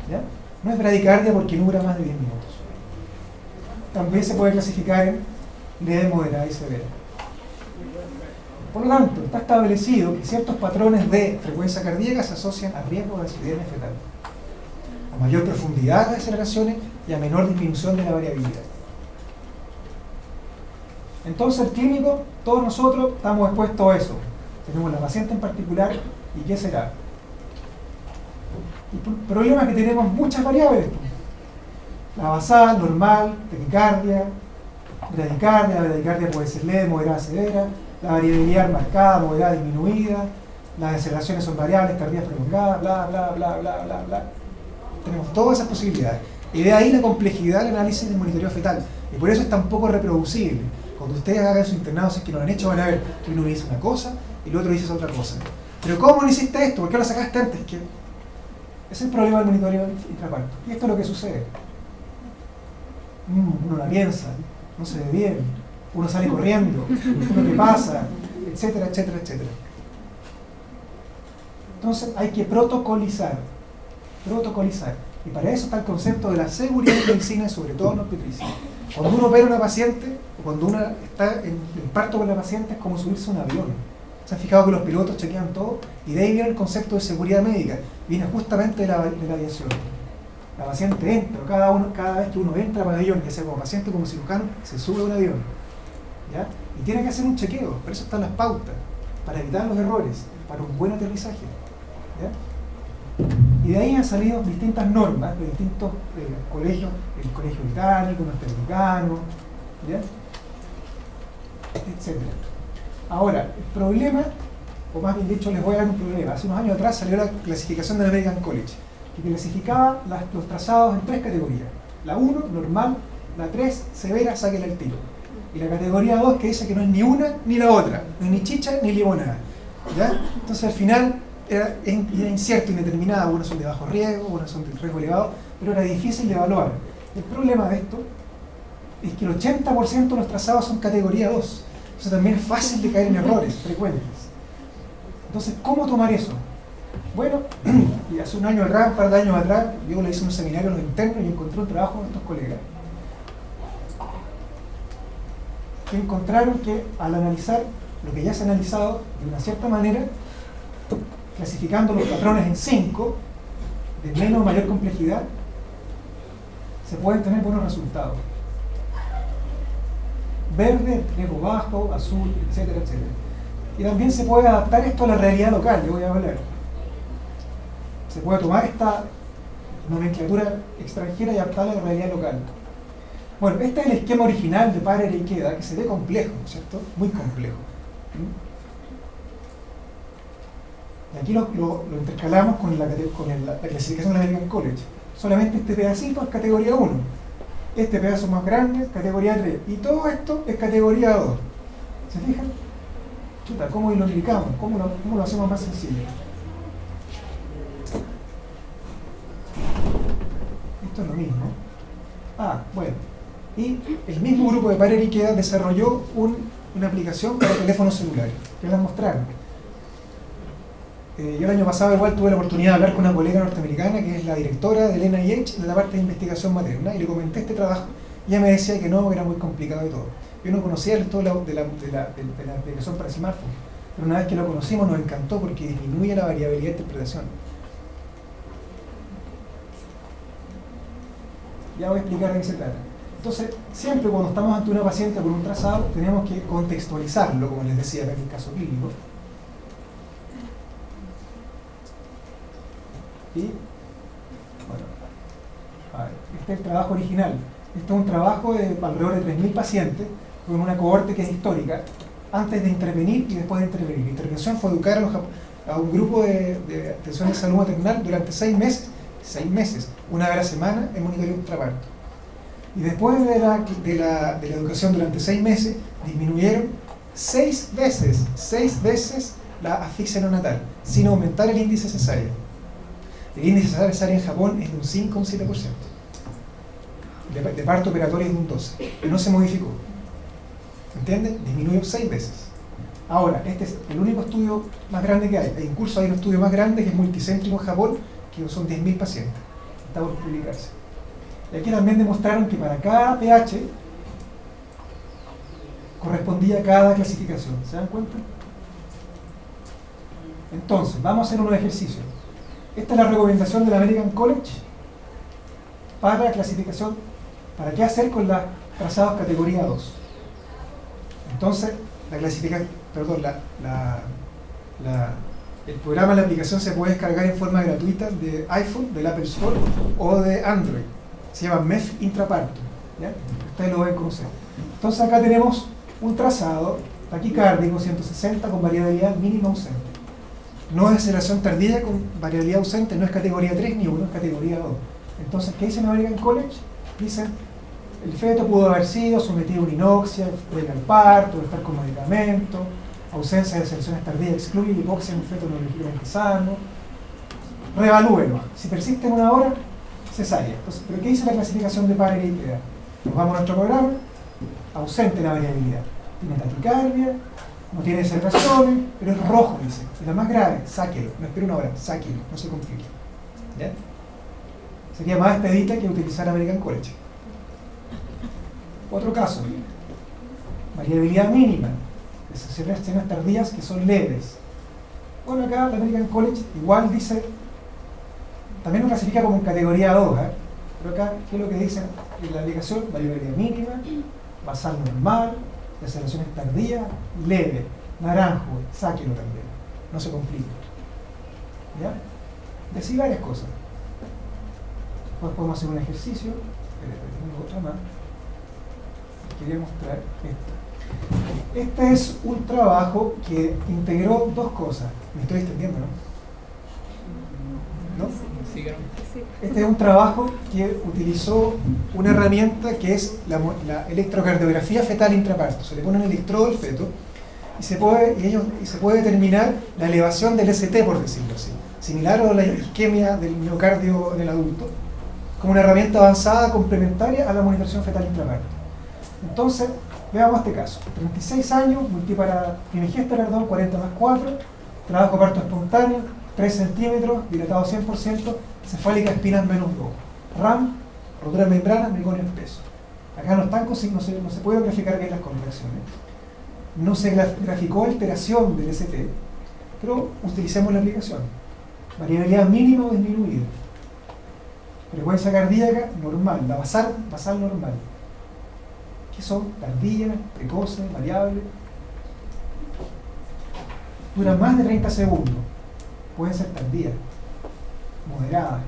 ¿Ya? No es bradicardia porque no dura más de 10 minutos. También se puede clasificar en leve, moderada y severa. Por lo tanto, está establecido que ciertos patrones de frecuencia cardíaca se asocian a riesgo de acidemia fetal. A mayor profundidad de las aceleraciones y a menor disminución de la variabilidad. Entonces, el clínico, todos nosotros estamos expuestos a eso. Tenemos la paciente en particular, ¿y qué será? El problema es que tenemos muchas variables. La basal, normal, taquicardia, bradicardia. La bradicardia puede ser leve, moderada, severa. La variabilidad marcada, moderada, disminuida. Las deceleraciones son variables, tardías prolongadas, bla, bla, bla, bla, bla, bla. Tenemos todas esas posibilidades. Y de ahí la complejidad del análisis del monitoreo fetal. Y por eso es tan poco reproducible. Cuando ustedes hagan su internado, si es que lo han hecho, van a ver que uno dice una cosa y el otro dice otra cosa. Pero ¿cómo no hiciste esto? ¿Por qué lo sacaste antes? Ese es el problema del monitoreo intraparto. Y esto es lo que sucede. Uno la piensa, no se ve bien, uno sale corriendo, uno qué pasa, etcétera, etcétera, etcétera. Entonces hay que protocolizar. Y para eso está el concepto de la seguridad en medicina y sobre todo en obstetricia. Cuando uno opera a una paciente, o cuando uno está en el parto con la paciente, es como subirse a un avión. Se han fijado que los pilotos chequean todo, y de ahí viene el concepto de seguridad médica. Viene justamente de la aviación. La paciente entra, cada vez que uno entra para el avión, que sea como paciente o como cirujano, se sube a un avión. ¿Ya? Y tiene que hacer un chequeo, por eso están las pautas, para evitar los errores, para un buen aterrizaje. ¿Ya? Y de ahí han salido distintas normas de distintos colegios, el colegio británico, norteamericano, ¿ya? Etcétera. Ahora, el problema, o más bien dicho, les voy a dar un problema. Hace unos años atrás salió la clasificación de la American College, que clasificaba los trazados en 3 categorías. La 1, normal, la 3, severa, sáquela al tiro. Y la categoría 2, que dice que no es ni una ni la otra, no es ni chicha ni limonada. ¿Ya? Entonces al final era incierto, indeterminado, unas son de bajo riesgo, unas son de riesgo elevado, pero era difícil de evaluar. El problema de esto es que el 80% de los trazados son categoría 2, entonces también es fácil de caer en errores frecuentes. Entonces, ¿cómo tomar eso? Bueno, y hace un año atrás, un par de años atrás, yo le hice un seminario a los internos y encontré un trabajo de estos colegas que encontraron que al analizar lo que ya se ha analizado de una cierta manera, clasificando los patrones en 5, de menos a mayor complejidad, se pueden tener buenos resultados. Verde, riesgo bajo, azul, etcétera, etcétera. Y también se puede adaptar esto a la realidad local, yo voy a hablar. Se puede tomar esta nomenclatura extranjera y adaptarla a la realidad local. Bueno, este es el esquema original de Parer y Ikeda, que se ve complejo, ¿no es cierto? Muy complejo. Y aquí lo intercalamos con la clasificación de la American College. Solamente este pedacito es categoría 1. Este pedazo más grande, categoría 3. Y todo esto es categoría 2. ¿Se fijan? Chuta, ¿cómo lo ubicamos? ¿Cómo lo hacemos más sencillo? Esto es lo mismo. Bueno. Y el mismo grupo de Parer y Ikeda desarrolló una aplicación para teléfonos celulares, que les mostraron. Yo el año pasado igual tuve la oportunidad de hablar con una colega norteamericana que es la directora del NIH de la parte de investigación materna, y le comenté este trabajo y ella me decía que no, era muy complicado y todo. Yo no conocía el todo de la aplicación para smartphone, pero una vez que lo conocimos nos encantó porque disminuye la variabilidad de interpretación. Ya voy a explicar de qué se trata. Entonces, siempre cuando estamos ante una paciente con un trazado, tenemos que contextualizarlo, como les decía en el caso clínico. Y, bueno, este es el trabajo original. Este es un trabajo de alrededor de 3.000 pacientes, con una cohorte que es histórica, antes de intervenir y después de intervenir. La intervención fue educar a un grupo de atención de salud maternal durante 6 meses, una vez a la semana en monitoreo intraparto. Y después de la educación durante 6 meses, disminuyeron 6 veces la asfixia neonatal, sin aumentar el índice cesárea. El índice cesárea en Japón es de un 5 a un 7%. De parto operatorio es de un 12%. Y no se modificó. ¿Entienden? Disminuyó 6 veces. Ahora, este es el único estudio más grande que hay. En curso hay un estudio más grande que es multicéntrico en Japón, que son 10.000 pacientes. Está por publicarse. Y aquí también demostraron que para cada pH correspondía cada clasificación. ¿Se dan cuenta? Entonces, vamos a hacer unos ejercicios. Esta es la recomendación de la American College para clasificación, para qué hacer con los trazados categoría 2. Entonces, la clasificación, perdón, el programa, la aplicación se puede descargar en forma gratuita de iPhone, del Apple Store o de Android. Se llama MEF Intraparto. ¿Ya? Ustedes lo deben conocer. Entonces acá tenemos un trazado taquicárdico 160 con variabilidad mínima ausente. No es aceleración tardía con variabilidad ausente, no es categoría 3 ni 1, es categoría 2. Entonces, ¿qué dice en American College? Dicen, el feto pudo haber sido sometido a una inoxia, previa al parto, estar con medicamento, ausencia de aceleraciones tardías excluye hipoxia en un feto neurológicamente sano. Reevalúenlo. Si persiste en 1 hora, cesárea. Entonces, ¿pero qué dice la clasificación de Parer y Ikeda? Nos vamos a nuestro programa, ausente la variabilidad. Tiene taquicardia, no tiene aceleraciones, pero es rojo, dice. Es la más grave, sáquelo. No espere 1 hora, sáquelo, no se complique. ¿Ya? Sería más expedita que utilizar American College. Otro caso, variabilidad mínima, aceleraciones tardías que son leves. Bueno, acá la American College igual dice, también lo clasifica como en categoría 2, pero acá, ¿qué es lo que dice en la aplicación? Variabilidad mínima, basal normal, aceleraciones tardías, leve, naranjo, sáquelo también, no se complica. ¿Ya? Decir varias cosas. Después podemos hacer un ejercicio. Tengo otra más. Quería mostrar esto. Este es un trabajo que integró 2 cosas. Me estoy extendiendo, ¿no? ¿No? Este es un trabajo que utilizó una herramienta que es la electrocardiografía fetal intraparto. Se le pone un electrodo al feto y se puede determinar la elevación del ST, por decirlo así, similar a la isquemia del miocardio en el adulto, como una herramienta avanzada complementaria a la monitorización fetal intraparto. Entonces, veamos este caso. 36 años, primigesta, 40 más 4, trabajo parto espontáneo, 3 centímetros, dilatado 100%, cefálica espinas menos 2. RAM, rotura de membrana, merigonio espeso. Acá no se puede graficar bien las contracciones. No se graficó alteración del ST. pero utilicemos la aplicación. Variabilidad mínima o disminuida. Frecuencia cardíaca normal, la basal normal. ¿Qué son? Tardías, precoces, variables. Duran más de 30 segundos. Pueden ser tardías, moderadas,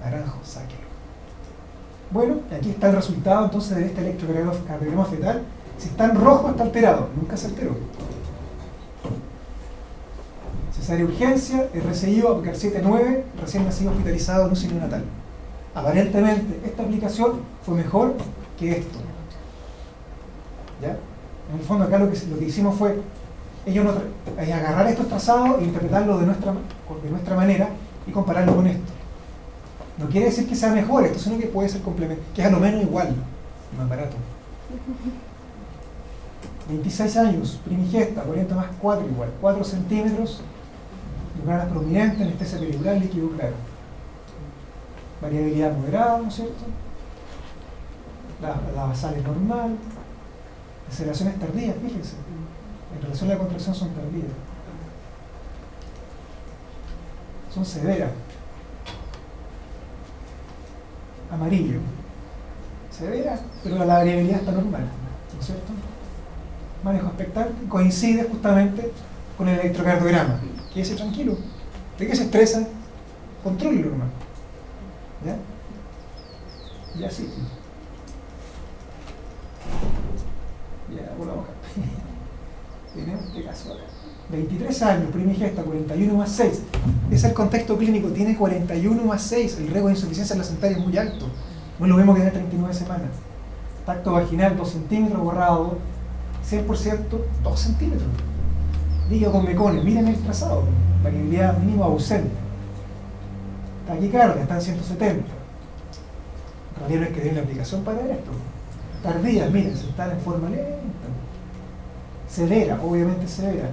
naranjo, sáquelo. Bueno, aquí está el resultado entonces de este electrocardiograma fetal. Si está en rojo, está alterado. Nunca se alteró. Cesárea urgencia, RCI o APGAR 7-9, recién nacido hospitalizado en un sitio natal. Aparentemente, esta aplicación fue mejor que esto. ¿Ya? En el fondo, acá lo que hicimos fue agarrar estos trazados e interpretarlos de nuestra manera y compararlo con esto. No quiere decir que sea mejor esto, sino que puede ser complemento, que es a lo menos igual, más barato. 26 años, primigesta, 40 más 4 igual, 4 centímetros, lugares prominentes, anestesia peridural, líquido claro. Variabilidad moderada, ¿no es cierto? La basal es normal. Aceleraciones tardías, fíjense. En relación a la contracción son tardías. Son severas. Amarillo. Severas, pero la variabilidad está normal, ¿no es cierto? Manejo expectante coincide justamente con el electrocardiograma. Quédese tranquilo. ¿De qué se estresa? Contrólelo nomás. ¿Ya? Y así. Ya, volvamos acá. Tenemos este caso acá. 23 años, primigesta, 41 más 6. Ese es el contexto clínico, tiene 41 más 6. El riesgo de insuficiencia placentaria es muy alto. No es lo mismo que tener 39 semanas. Tacto vaginal, 2 centímetros, borrado, 100%, 2 centímetros. Diga con mecones, miren el trazado. Variabilidad mínima ausente. Taquicardia, está en 170. En realidad no es que den la aplicación para esto. Tardías, miren, se están en forma lenta. Severa, obviamente severa.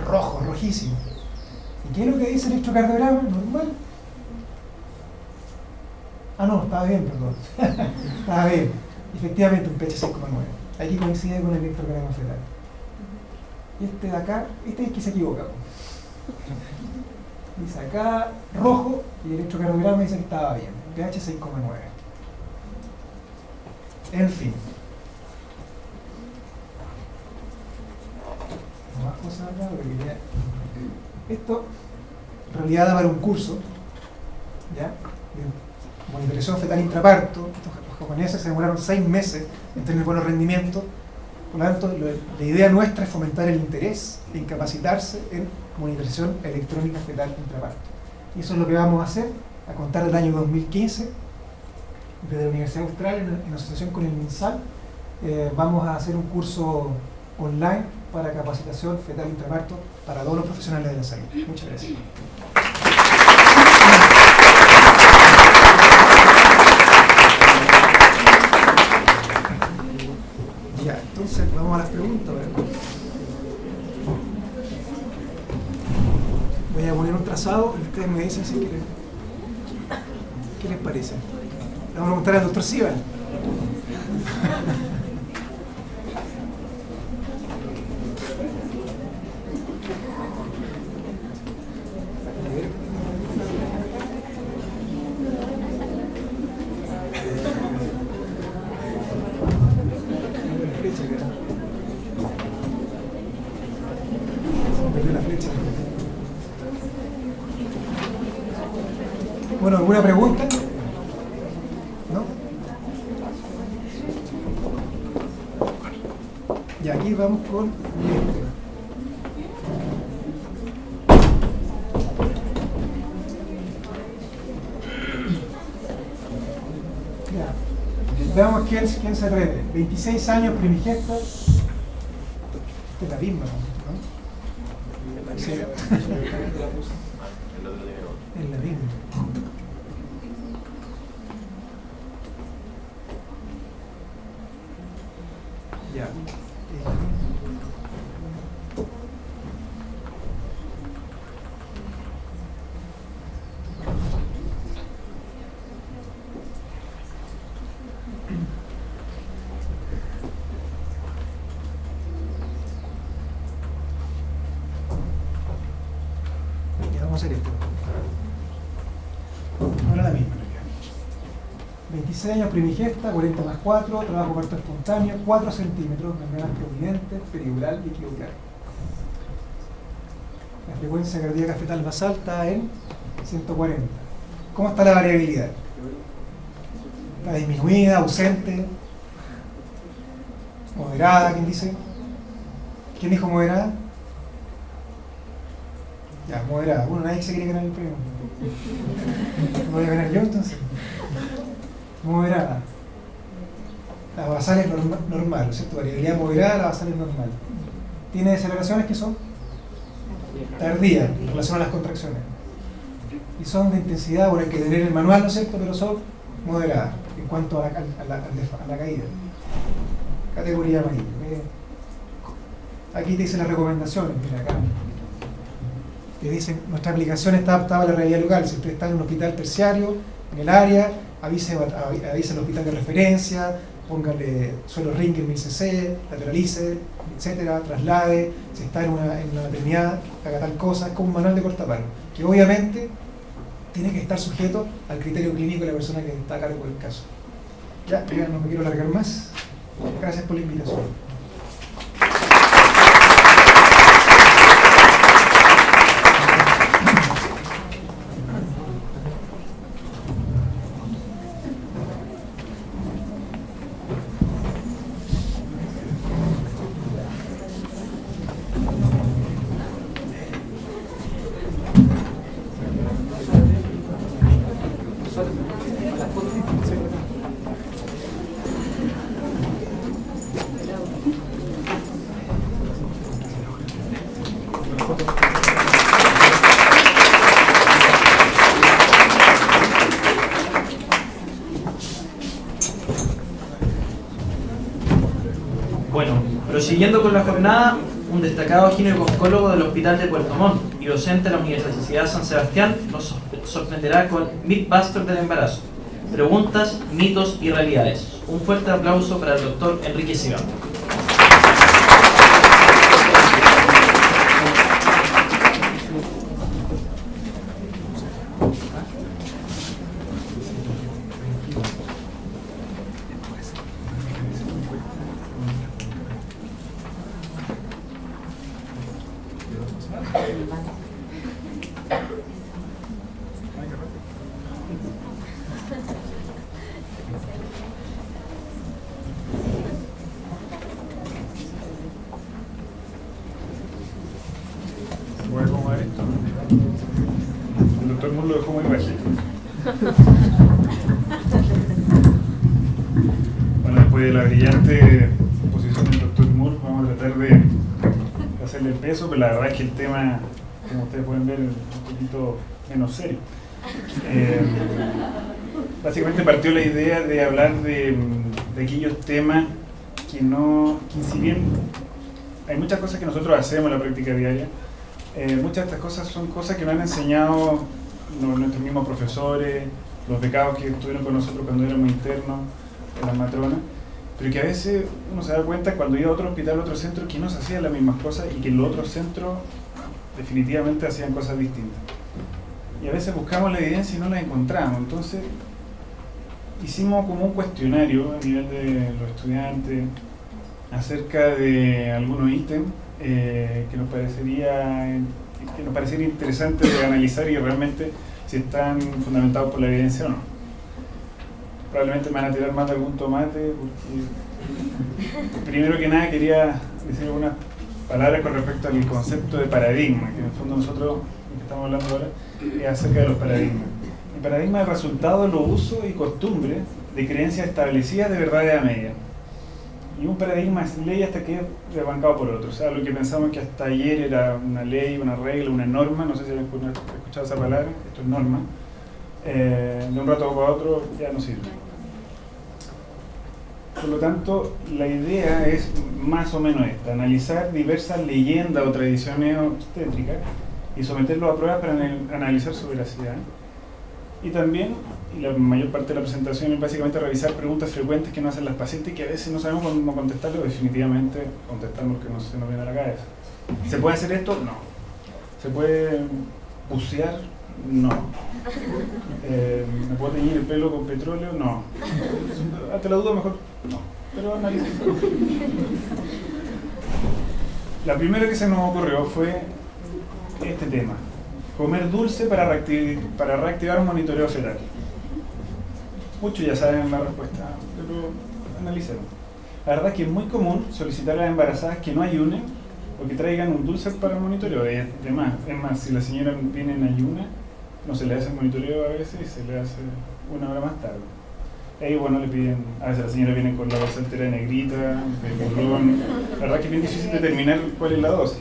Rojo, rojísimo. ¿Y qué es lo que dice el electrocardiograma? Normal. Ah, no, estaba bien, perdón. Estaba bien. Efectivamente, un pH 6,9. Aquí coincide con el electrocardiograma fetal. Y este de acá, este es el que se equivoca. Dice acá rojo y el electrocardiograma dice que estaba bien. pH 6,9. En fin. Más cosas acá, porque ya... Esto en realidad da para un curso, ¿ya? De monitorización fetal intraparto. Los japoneses se demoraron 6 meses en tener buenos rendimientos. Por lo tanto, la idea nuestra es fomentar el interés en capacitarse en monitorización electrónica fetal intraparto. Y eso es lo que vamos a hacer a contar del año 2015. Desde la Universidad Austral, en asociación con el MinSal, vamos a hacer un curso online para capacitación fetal intraparto para todos los profesionales de la salud. Muchas gracias. Ya, entonces vamos a las preguntas. Voy a poner un trazado y ustedes me dicen si quieren. ¿Qué les parece? Le vamos a preguntar al doctor Sivan. Bueno, ¿alguna pregunta? ¿No? Y aquí vamos con este. Ya. Veamos quién se atreve. 26 años, primigesta. Esta es la misma, ¿no? Sí. Es la misma. Ya. no sería esto. No era la misma en realidad. 26 años primigesta, 40 más 4, trabajo parto espontáneo, 4 centímetros, membranas prominentes, perioral y equivocar. La frecuencia cardíaca fetal más alta en 140. ¿Cómo está la variabilidad? ¿Está disminuida, ausente, moderada? ¿Quién dice? ¿Quién dijo moderada? Ya, moderada. Bueno, nadie se quiere ganar el premio. ¿No voy a ganar yo entonces? Moderada. La basal es normal, ¿cierto? Variabilidad moderada, la basal es normal. Tiene deceleraciones que son tardías en relación a las contracciones. Y son de intensidad, bueno, hay que tener el manual, ¿no es cierto? Pero son moderadas en cuanto a la caída. Categoría amarilla. Aquí te dicen las recomendaciones, mira acá. Te dicen, nuestra aplicación está adaptada a la realidad local. Si usted está en un hospital terciario, en el área, avise al hospital de referencia, póngale suelo Rinker 1000 cc, lateralice, etcétera, traslade, si está en una maternidad, haga tal cosa. Es como un manual de cortapalo, que obviamente tiene que estar sujeto al criterio clínico de la persona que está a cargo del caso. Ya, no me quiero alargar más. Gracias por la invitación. Prosiguiendo con la jornada, un destacado ginecólogo del Hospital de Puerto Montt y docente de la Universidad San Sebastián nos sorprenderá con Mythbusters del embarazo. Preguntas, mitos y realidades. Un fuerte aplauso para el doctor Enrique Sigan. Voy a acomodar esto. El doctor Moore lo dejó muy bajito. Bueno, después de la brillante exposición del doctor Moore, vamos a tratar de hacerle el peso, pero la verdad es que el tema, como ustedes pueden ver, es un poquito menos serio. Básicamente partió la idea de hablar de aquellos temas que si bien hay muchas cosas que nosotros hacemos en la práctica diaria, muchas de estas cosas son cosas que nos han enseñado nuestros mismos profesores, los becados que estuvieron con nosotros cuando éramos internos, las matronas, pero que a veces uno se da cuenta cuando iba a otro hospital, a otro centro, que no se hacían las mismas cosas y que en los otros centros definitivamente hacían cosas distintas. Y a veces buscamos la evidencia y no la encontramos. Entonces hicimos como un cuestionario a nivel de los estudiantes acerca de algunos ítems que nos parecería interesante de analizar y realmente si están fundamentados por la evidencia o no. Probablemente me van a tirar más de algún tomate porque primero que nada quería decir algunas palabras con respecto al concepto de paradigma, que en el fondo nosotros, lo que estamos hablando ahora, es acerca de los paradigmas. El paradigma es el resultado de los usos y costumbres de creencias establecidas de verdades a medias. Y un paradigma es ley hasta que es desbancado por otro. O sea, lo que pensamos que hasta ayer era una ley, una regla, una norma, no sé si han escuchado esa palabra, esto es norma, de un rato para otro ya no sirve. Por lo tanto, la idea es más o menos esta: analizar diversas leyendas o tradiciones obstétricas y someterlos a pruebas para analizar su veracidad. Y también, y la mayor parte de la presentación es básicamente revisar preguntas frecuentes que nos hacen las pacientes y que a veces no sabemos cómo contestarlo, definitivamente contestamos que no se nos viene a la cabeza. ¿Se puede hacer esto? No. ¿Se puede ¿Bucear? No. ¿Me puedo teñir el pelo con petróleo? No. Ante la duda mejor no. Pero analice. La primera que se nos ocurrió fue este tema. Comer dulce para reactivar un monitoreo fetal. Muchos ya saben la respuesta, pero analicemos. La verdad es que es muy común solicitar a las embarazadas que no ayunen o que traigan un dulce para el monitoreo. Es más, si la señora viene en ayuna, no se le hace el monitoreo a veces y se le hace una hora más tarde. Ahí, bueno, le piden, a veces las señoras vienen con la bolsa entera de negrita, de bolón. La verdad es que es bien difícil determinar cuál es la dosis.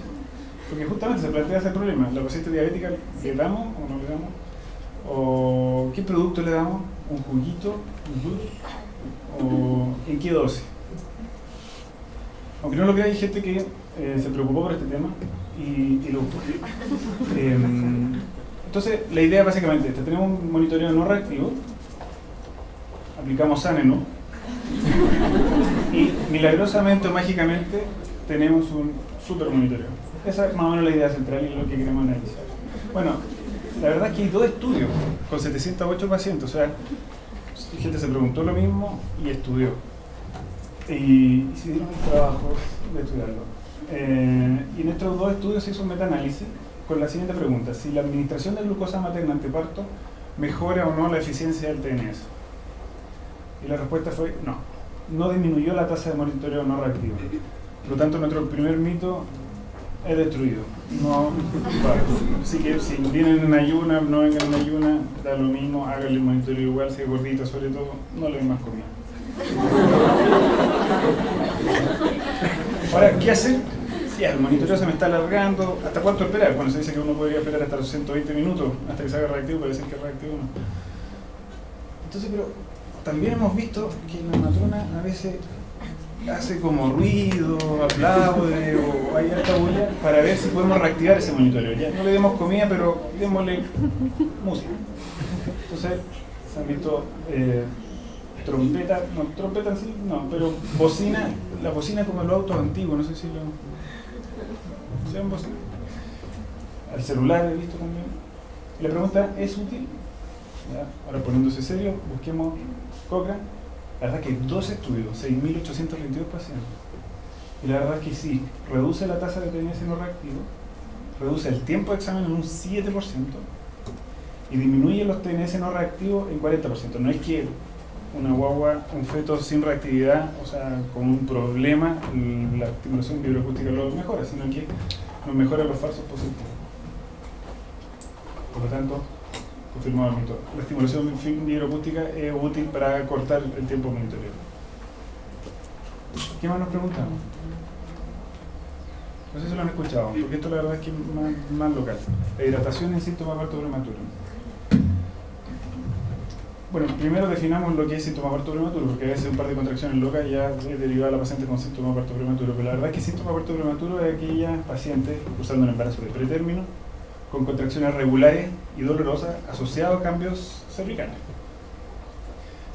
Porque justamente se plantea ese problema. ¿La paciente diabética le damos o no le damos? ¿O qué producto le damos? ¿Un juguito? ¿Un dulce? ¿O en qué dosis? Aunque no lo crea, hay gente que se preocupó por este tema y lo buscó. Entonces, la idea básicamente es esta. Tenemos un monitoreo no reactivo, aplicamos Sanenu y milagrosamente o mágicamente tenemos un super monitoreo. Esa es más o menos la idea central y lo que queremos analizar. Bueno, la verdad es que hay 2 estudios con 708 pacientes, o sea, la gente se preguntó lo mismo y estudió. Y se dieron el trabajo de estudiarlo. Y en estos 2 estudios se hizo un metaanálisis con la siguiente pregunta: si la administración de glucosa materna ante parto mejora o no la eficiencia del TNS. Y la respuesta fue no. No disminuyó la tasa de monitoreo no reactivo. Por lo tanto, nuestro primer mito es destruido. No, así que si vienen en ayuna, no vengan en ayuna, da lo mismo, háganle el monitoreo igual, si es gordita sobre todo, no le den más comida. Ahora, ¿qué hacer? Si el monitoreo se me está alargando, ¿hasta cuánto esperar? Bueno, se dice que uno podría esperar hasta los 120 minutos, hasta que se haga reactivo, puede ser que es reactivo uno. Entonces, pero también hemos visto que la matrona a veces hace como ruido, aplaude o hay alta bulla para ver si podemos reactivar ese monitoreo. Ya no le demos comida, pero démosle música. Entonces, se han visto trompeta en sí, no, pero bocina, la bocina como los autos antiguos, no sé si lo... ¿Se ven bocina? Al celular he visto también. Y la pregunta, ¿es útil? ¿Ya? Ahora poniéndose serio, busquemos Cochrane. La verdad es que hay 2 estudios, 6.822 pacientes. Y la verdad es que sí, reduce la tasa de TNS no reactivo, reduce el tiempo de examen en un 7% y disminuye los TNS no reactivos en 40%. No es que una guagua, un feto sin reactividad, o sea, con un problema, la estimulación vibroacústica lo mejora, sino que nos mejora los falsos positivos. Por lo tanto, confirmado el mito. La estimulación vibroacústica es útil para cortar el tiempo de monitoreo. ¿Qué más nos preguntamos? No sé si lo han escuchado, porque esto la verdad es que es más local. La hidratación en síntoma de parto prematuro. Bueno, primero definamos lo que es síntoma de parto prematuro, porque a veces un par de contracciones locas ya es derivada a la paciente con síntoma de parto prematuro. Pero la verdad es que síntoma de parto prematuro es aquella paciente cursando un embarazo de pretérmino, con contracciones regulares y dolorosas asociadas a cambios cervicales.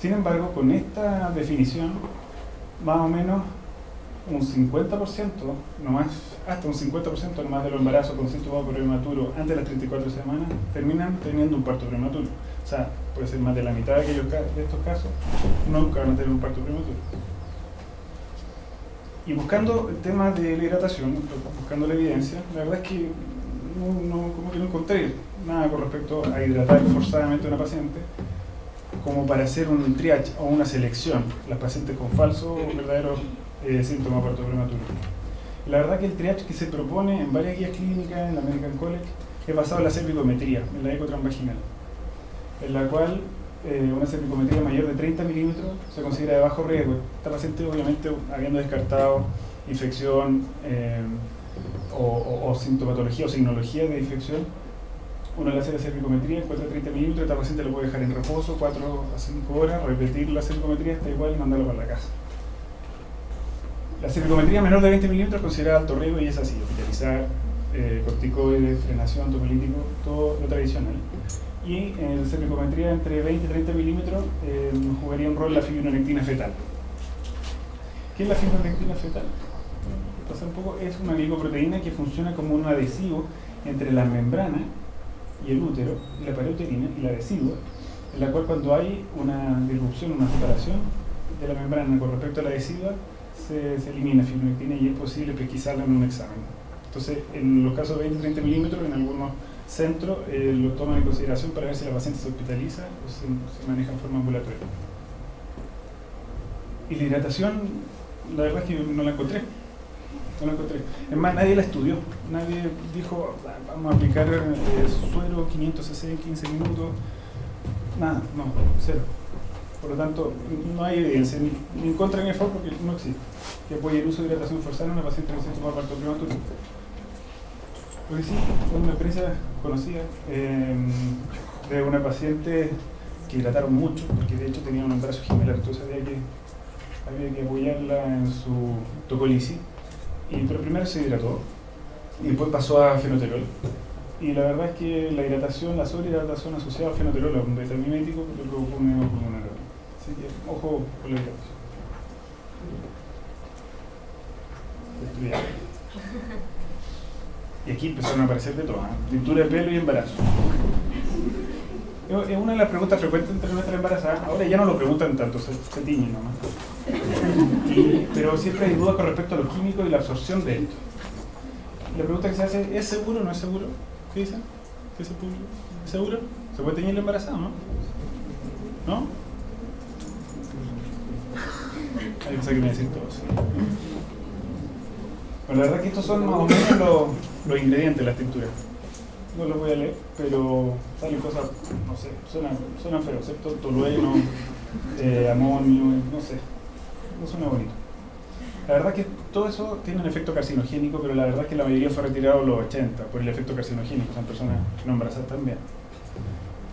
Sin embargo, con esta definición, más o menos un 50%, nomás, hasta un 50% nomás de los embarazos con síntoma prematuro antes de las 34 semanas terminan teniendo un parto prematuro. O sea, puede ser más de la mitad de estos casos nunca van a tener un parto prematuro. Y buscando el tema de la hidratación, buscando la evidencia, la verdad es que como que no encontré nada con respecto a hidratar forzadamente a una paciente como para hacer un triage o una selección, las pacientes con falso o verdadero síntoma de parto prematuro. La verdad que el triage que se propone en varias guías clínicas en la American College es basado en la cervicometría, en la eco transvaginal, en la cual una cervicometría mayor de 30 milímetros se considera de bajo riesgo. Esta paciente, obviamente, habiendo descartado infección o sintomatología o signología de infección, uno le hace la cervicometría, encuentra 30 milímetros, esta paciente lo puede dejar en reposo 4 a 5 horas, repetir la cervicometría hasta igual y mandarlo para la casa. La cervicometría menor de 20 milímetros considerada alto riesgo y es así: hospitalizar, corticoides, frenación, topolítico, todo lo tradicional. Y en la cervicometría entre 20 y 30 milímetros jugaría un rol la fibronectina fetal. ¿Qué es la fibronectina fetal? Un poco, es una glicoproteína que funciona como un adhesivo entre las membranas y el útero, y la pared uterina y la decidua, en la cual cuando hay una disrupción, una separación de la membrana con respecto a la decidua, se elimina fibronectina y es posible pesquisarla en un examen. Entonces, en los casos de 20-30 milímetros, en algunos centros lo toman en consideración para ver si la paciente se hospitaliza o se maneja en forma ambulatoria. Y la hidratación, la verdad es que no la encontré. No la encontré. Es más, nadie la estudió. Nadie dijo, vamos a aplicar suero 500 cc en 15 minutos. Nada, no, cero. Por lo tanto, no hay evidencia ni en contra ni a favor porque no existe que apoye el uso de hidratación forzada en una paciente recién tomada parto prematuro. Porque sí, fue una experiencia conocida de una paciente que hidrataron mucho, porque de hecho tenía un embarazo gemelar, entonces había que apoyarla en su tocolisis. Pero primero se hidrató y después pasó a fenoterol. Y la verdad es que la hidratación, la sobrehidratación asociada a fenoterol, a un betamimético, le provocó un edema pulmonar. Así que, ojo con la hidratación. Estudiar. Y aquí empezaron a aparecer de todo, tintura de pelo y embarazo. Es una de las preguntas frecuentes entre nuestras embarazadas. Ahora ya no lo preguntan tanto, se tiñen nomás. Pero siempre hay dudas con respecto a los químicos y la absorción de esto. La pregunta que se hace, ¿es seguro o no es seguro? ¿Qué dicen? ¿Qué es seguro? ¿Se puede teñir la embarazada, no? ¿No? Hay que me decir todo, sí. Bueno, la verdad es que estos son más o menos los ingredientes de las tinturas. No los voy a leer, pero salen cosas, no sé, suenan feos, ¿cierto? Tolueno, amonio, no sé, no suena bonito. La verdad es que todo eso tiene un efecto carcinogénico, pero la verdad es que la mayoría fue retirado en los 80 por el efecto carcinogénico, son personas no embarazadas también.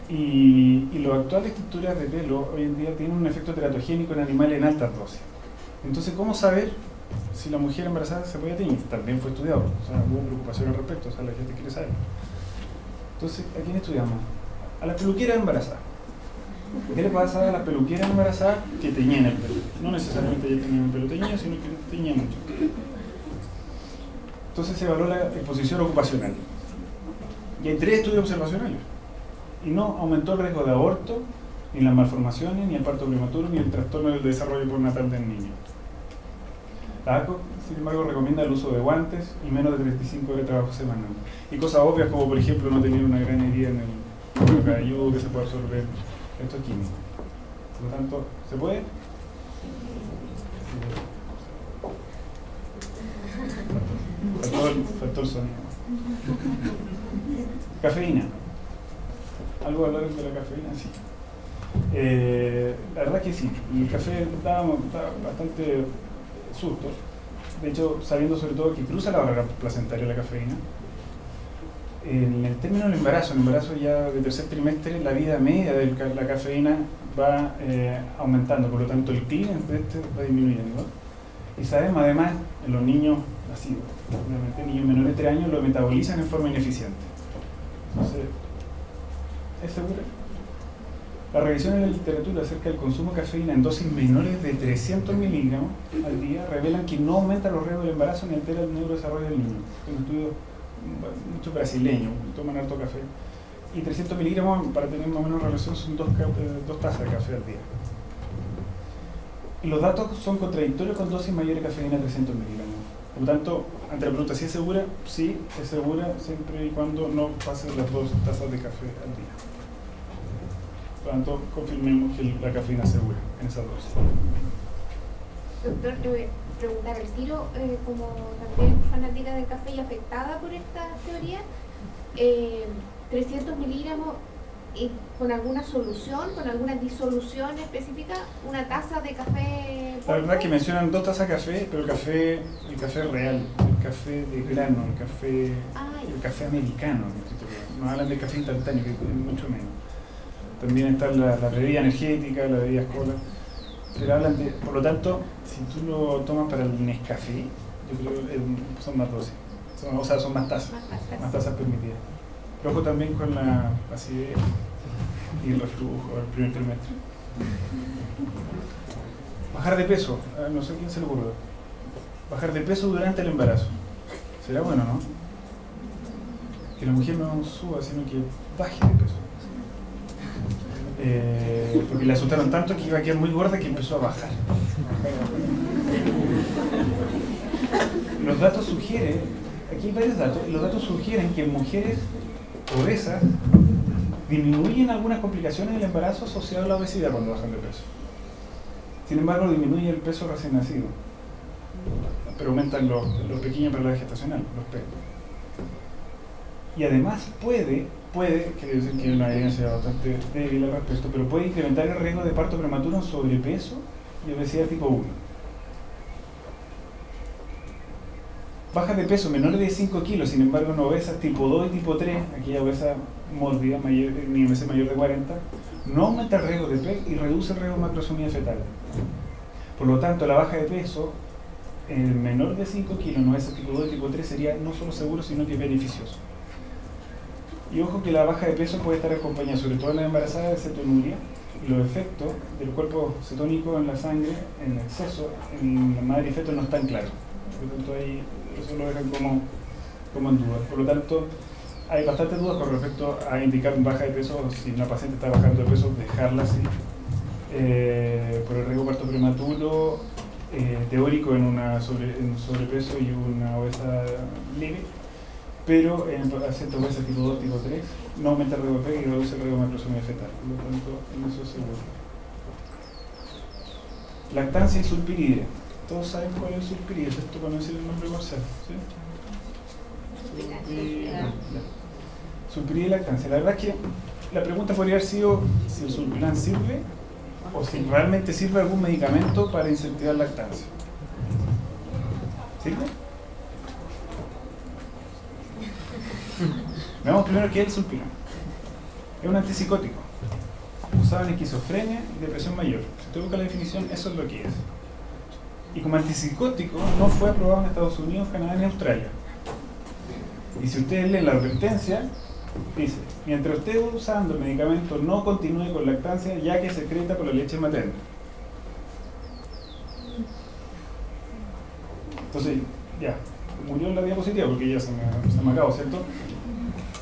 Y las actuales tinturas de pelo hoy en día tienen un efecto teratogénico en animales en altas dosis. Entonces, ¿cómo saber si la mujer embarazada se podía teñir? También fue estudiado, o sea, hubo preocupación al respecto, o sea, la gente quiere saber. Entonces, ¿a quién estudiamos? A las peluqueras embarazadas. ¿Qué le pasa a las peluqueras embarazadas que teñían el pelo? No necesariamente ya tenían el pelo teñido, sino que teñían mucho. Entonces se evaluó la exposición ocupacional. Y hay 3 estudios observacionales. Y no aumentó el riesgo de aborto, ni las malformaciones, ni el parto prematuro, ni el trastorno del desarrollo postnatal del niño. La ACO, sin embargo, recomienda el uso de guantes y menos de 35 horas de trabajo semanal. Y cosas obvias como, por ejemplo, no tener una gran herida en el cabelludo que se pueda absorber estos químicos. Por lo tanto, ¿se puede? Faltó el sonido. Cafeína. ¿Algo hablar de la cafeína? Sí. La verdad es que sí. El café da bastante susto. De hecho, sabiendo sobre todo que cruza la barrera placentaria la cafeína. En el término del embarazo, el embarazo ya de tercer trimestre, la vida media de la cafeína va aumentando, por lo tanto el clearance de este va disminuyendo. Y sabemos además, en los niños nacidos, obviamente niños menores de 3 años lo metabolizan en forma ineficiente. Entonces, ¿es seguro? La revisión en la literatura acerca del consumo de cafeína en dosis menores de 300 miligramos al día revelan que no aumenta los riesgos del embarazo ni altera el neurodesarrollo del niño. Un estudio muchos brasileños toman harto café. Y 300 miligramos, para tener más o menos relación, son 2 tazas de café al día. Y los datos son contradictorios con dosis mayores de cafeína de 300 miligramos. Por lo tanto, ante la pregunta si es segura, sí, es segura siempre y cuando no pasen las 2 tazas de café al día. Por lo tanto, confirmemos que la cafeína es segura en esa dosis. Doctor, te voy a preguntar al tiro, como también fanática del café y afectada por esta teoría, 300 miligramos con alguna solución, con alguna disolución específica, una taza de café. La verdad es que mencionan 2 tazas de café, pero el café real, el café de grano, el café americano. No hablan del café instantáneo, que es mucho menos. También está la bebida energética, la bebida cola. Pero hablan de, por lo tanto, si tú lo tomas para el Nescafé, yo creo que son más dosis, son más tazas permitidas. Pero ojo también con la acidez y el reflujo del primer trimestre. Bajar de peso, no sé quién se le ocurrió. Bajar de peso durante el embarazo. ¿Será bueno, no? que la mujer no suba, sino que baje de peso. Porque le asustaron tanto que iba a quedar muy gorda que empezó a bajar. Los datos sugieren, aquí hay varios datos, los datos sugieren que en mujeres obesas disminuyen algunas complicaciones del embarazo asociadas a la obesidad cuando bajan de peso. Sin embargo, disminuye el peso recién nacido, pero aumentan los pequeños periodos gestacionales, los P. Y además puede, quiere decir que hay una evidencia bastante débil al respecto, pero puede incrementar el riesgo de parto prematuro en sobrepeso y obesidad tipo 1. Bajas de peso menores de 5 kilos, sin embargo en obesas tipo 2 y tipo 3, aquella obesa mórbida, ni IMC mayor de 40, no aumenta el riesgo de PEC y reduce el riesgo de macrosomía fetal. Por lo tanto, la baja de peso en el menor de 5 kilos, en obesa tipo 2 y tipo 3, sería no solo seguro, sino que beneficioso. Y ojo que la baja de peso puede estar acompañada, sobre todo en las embarazadas, de cetonuria, y los efectos del cuerpo cetónico en la sangre, en exceso, en la madre y feto no están claros. Por lo tanto, ahí eso lo dejan como en duda. Por lo tanto, hay bastantes dudas con respecto a indicar baja de peso. Si una paciente está bajando de peso, dejarla así. Por el riesgo de parto prematuro, teórico en sobrepeso y una obesa leve, pero en pacientes obesas tipo 2, tipo 3, no aumenta el riesgo de PEC y reduce el riesgo de macrosomía fetal. Por lo tanto, en eso es seguro. Lactancia y sulpiride. Todos saben cuál es el sulpiride, esto para no decir el nombre comercial, ¿sí? Sulpiride y lactancia. La verdad es que la pregunta podría haber sido si el sulpirán sirve o si realmente sirve algún medicamento para incentivar lactancia. ¿Sirve? Veamos primero qué es el sulpirán. Es un antipsicótico usado en esquizofrenia y depresión mayor. Si usted busca la definición, eso es lo que es. Y como antipsicótico no fue aprobado en Estados Unidos, Canadá ni Australia. Y si ustedes leen la advertencia, dice: mientras usted usando el medicamento no continúe con lactancia, ya que secreta por la leche materna. Entonces, ya, murió en la diapositiva porque ya se me acabó, ¿cierto?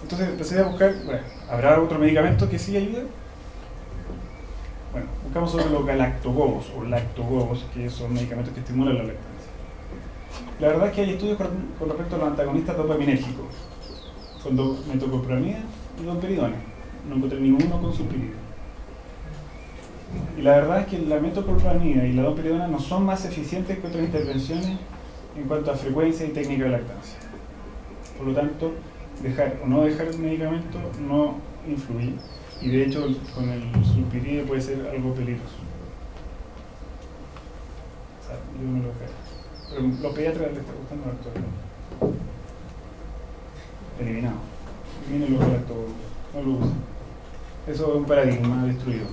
Entonces empecé a buscar, bueno, ¿habrá otro medicamento que sí ayude? Bueno, buscamos sobre los galactogogos o lactogogos, que son medicamentos que estimulan la lactancia. La verdad es que hay estudios con respecto a los antagonistas dopaminérgicos, con metoclopramida y domperidona. No encontré ninguno con sulpiride. Y la verdad es que la metoclopramida y la domperidona no son más eficientes que otras intervenciones en cuanto a frecuencia y técnica de lactancia. Por lo tanto, dejar o no dejar el medicamento no influye. Y de hecho, con el sulpiride puede ser algo peligroso. O sea, yo no lo dejaría. Pero los pediatras les está gustando actualmente. Eliminado. Eliminen los galactogogos. No lo usen. Eso es un paradigma destruido.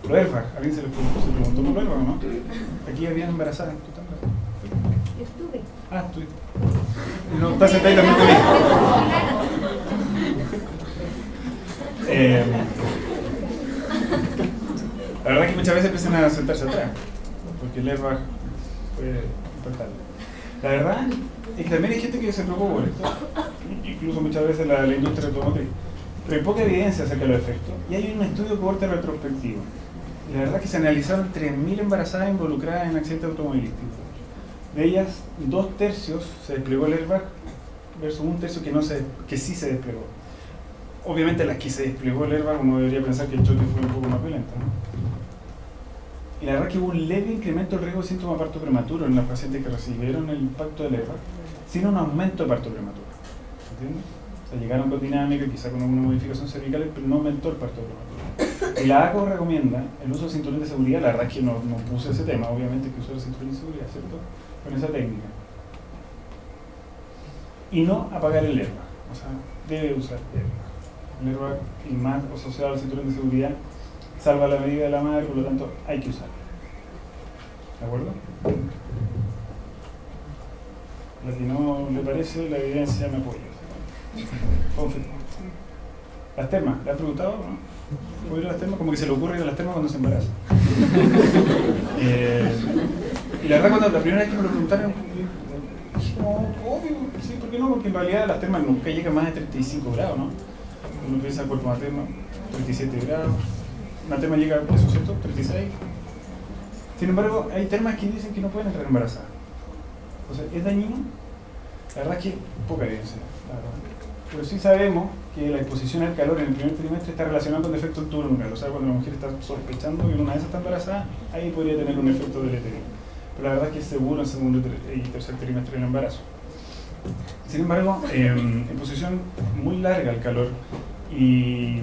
Los airbag, ¿alguien se preguntó por los airbag, no? Aquí habían embarazadas. ¿Tú estás embarazada? Yo estuve. Ah, estoy. No, estás sentada y también te vi. La verdad es que muchas veces empiezan a sentarse atrás, porque el airbag puede impactarle. La verdad es que también hay gente que se preocupa por esto, incluso muchas veces la industria automotriz, pero hay poca evidencia acerca de los efectos. Y hay un estudio cohorte retrospectivo. La verdad es que se analizaron 3.000 embarazadas involucradas en accidentes automovilísticos. De ellas, 2/3 se desplegó el airbag versus 1/3 que sí se desplegó. Obviamente las que se desplegó el airbag, uno debería pensar que el choque fue un poco más violento, ¿no? Y la verdad es que hubo un leve incremento del riesgo de síntomas de parto prematuro en las pacientes que recibieron el impacto del airbag, sin un aumento de parto prematuro. ¿Entiendes? O sea, llegaron con dinámica, quizá con alguna modificación cervical, pero no aumentó el parto prematuro. Y la ACO recomienda el uso de cinturón de seguridad. La verdad es que no puse ese tema, obviamente que usar el cinturón de seguridad, ¿cierto? Con esa técnica. Y no apagar el airbag. O sea, debe usar airbag. El airbag, y más asociado al cinturón de seguridad, salva la vida de la madre, por lo tanto hay que usarlo. ¿De acuerdo? Lo que no le parece, la evidencia me apoya. Confirmo. Las termas, ¿le has preguntado? ¿No? ¿Puedo ir a las termas? Como que se le ocurre ir a las termas cuando se embaraza. Y la verdad, cuando la primera vez que me lo preguntaron, como obvio, sí, ¿por qué no? Porque en realidad las termas nunca llegan más de 35 grados, ¿no? Uno piensa el cuerpo materno, 37 grados, una terma llega a eso, ¿cierto? 36. Sin embargo, hay termas que dicen que no pueden entrar embarazadas. Entonces, ¿es dañino? La verdad es que poca evidencia, la verdad. Pero sí sabemos que la exposición al calor en el primer trimestre está relacionada con defecto del túbulo neural. O sea, cuando la mujer está sospechando que una vez está embarazada, ahí podría tener un efecto deletério. Pero la verdad es que es seguro en el segundo y tercer trimestre del embarazo. Sin embargo, en exposición muy larga al calor y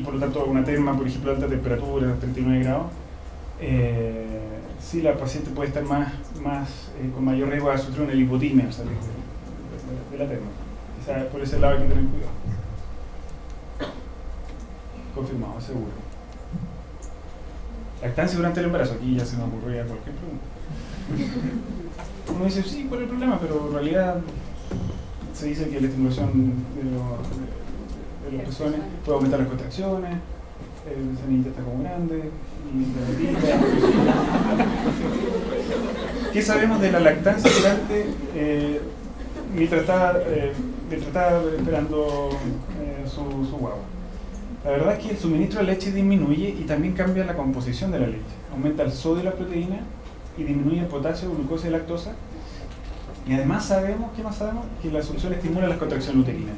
por lo tanto una terma, por ejemplo, de alta temperatura, 39 grados, sí la paciente puede estar con mayor riesgo de sufrir una lipotimia, o sea, de la terma. O sea, por ese lado hay que tener cuidado. Confirmado, seguro. Lactancia durante el embarazo, aquí ya se me ocurría cualquier pregunta. Uno dice, sí, ¿cuál es el problema? Pero en realidad se dice que la estimulación de los pezones puede aumentar las contracciones, esa niñita está como grande, y ¿qué sabemos de la lactancia durante mientras estaba esperando su guagua? La verdad es que el suministro de leche disminuye y también cambia la composición de la leche. Aumenta el sodio y la proteína y disminuye el potasio, glucosa y lactosa. Y además sabemos, ¿qué más sabemos? Que la solución estimula las contracciones uterinas.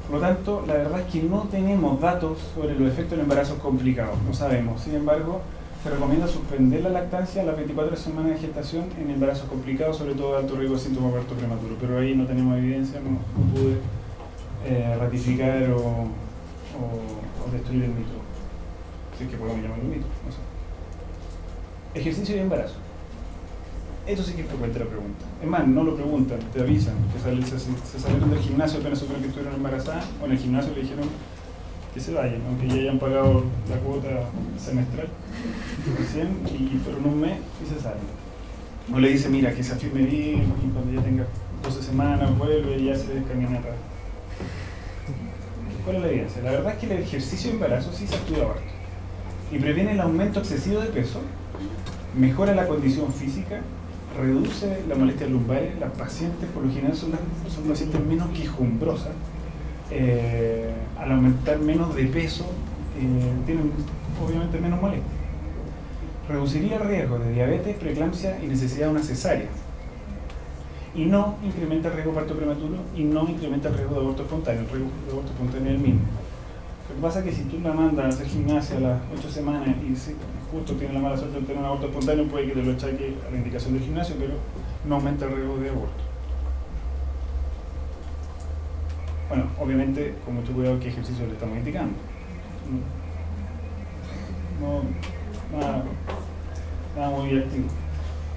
Por lo tanto, la verdad es que no tenemos datos sobre los efectos del embarazo complicados, no sabemos. Sin embargo, se recomienda suspender la lactancia a las 24 semanas de gestación en embarazos complicados, sobre todo de alto riesgo de síntoma de parto prematuro. Pero ahí no tenemos evidencia, no pude ratificar o destruir el mito. Si es que podemos llamarlo mito, no sé. Ejercicio y embarazo. Esto sí que es frecuente la pregunta. Es más, no lo preguntan, te avisan. Que se salieron del gimnasio apenas supieron que estuvieron embarazadas, o en el gimnasio le dijeron que se vayan, aunque ya hayan pagado la cuota semestral recién, y fueron un mes y se salen. O le dice, mira, que se afirme bien, y cuando ya tenga 12 semanas vuelve y ya se descamina atrás. ¿Cuál es la evidencia? La verdad es que el ejercicio de embarazo sí se actúa harto y previene el aumento excesivo de peso, mejora la condición física, reduce la molestia lumbar. Las pacientes por lo general son pacientes menos quejumbrosas, al aumentar menos de peso tienen obviamente menos molestia. Reduciría el riesgo de diabetes, preeclampsia y necesidad de una cesárea. Y no incrementa el riesgo de parto prematuro y no incrementa el riesgo de aborto espontáneo. El riesgo de aborto espontáneo es el mismo. Lo que pasa es que si tú la mandas a hacer gimnasia a las 8 semanas y justo tiene la mala suerte de tener un aborto espontáneo, puede que te lo achaque a la indicación del gimnasio, pero no aumenta el riesgo de aborto. Bueno, obviamente con mucho cuidado qué ejercicio le estamos indicando. Nada muy activo.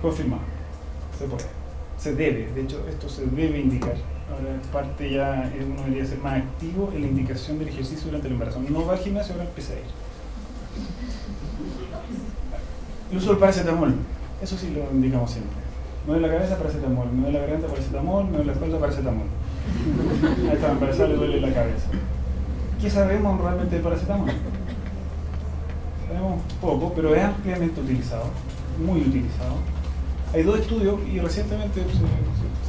Confirmado. Se puede. Se debe, de hecho esto se debe indicar. Ahora parte ya, uno debería ser más activo en la indicación del ejercicio durante el embarazo. No va al gimnasio, ahora empieza a ir. El uso del paracetamol, eso sí lo indicamos siempre. Me duele la cabeza, paracetamol. Me duele la garganta, paracetamol. Me duele la espalda, paracetamol. Ahí está, embarazada le duele la cabeza. ¿Qué sabemos realmente del paracetamol? Sabemos poco, pero es ampliamente utilizado, muy utilizado. Hay dos estudios, y recientemente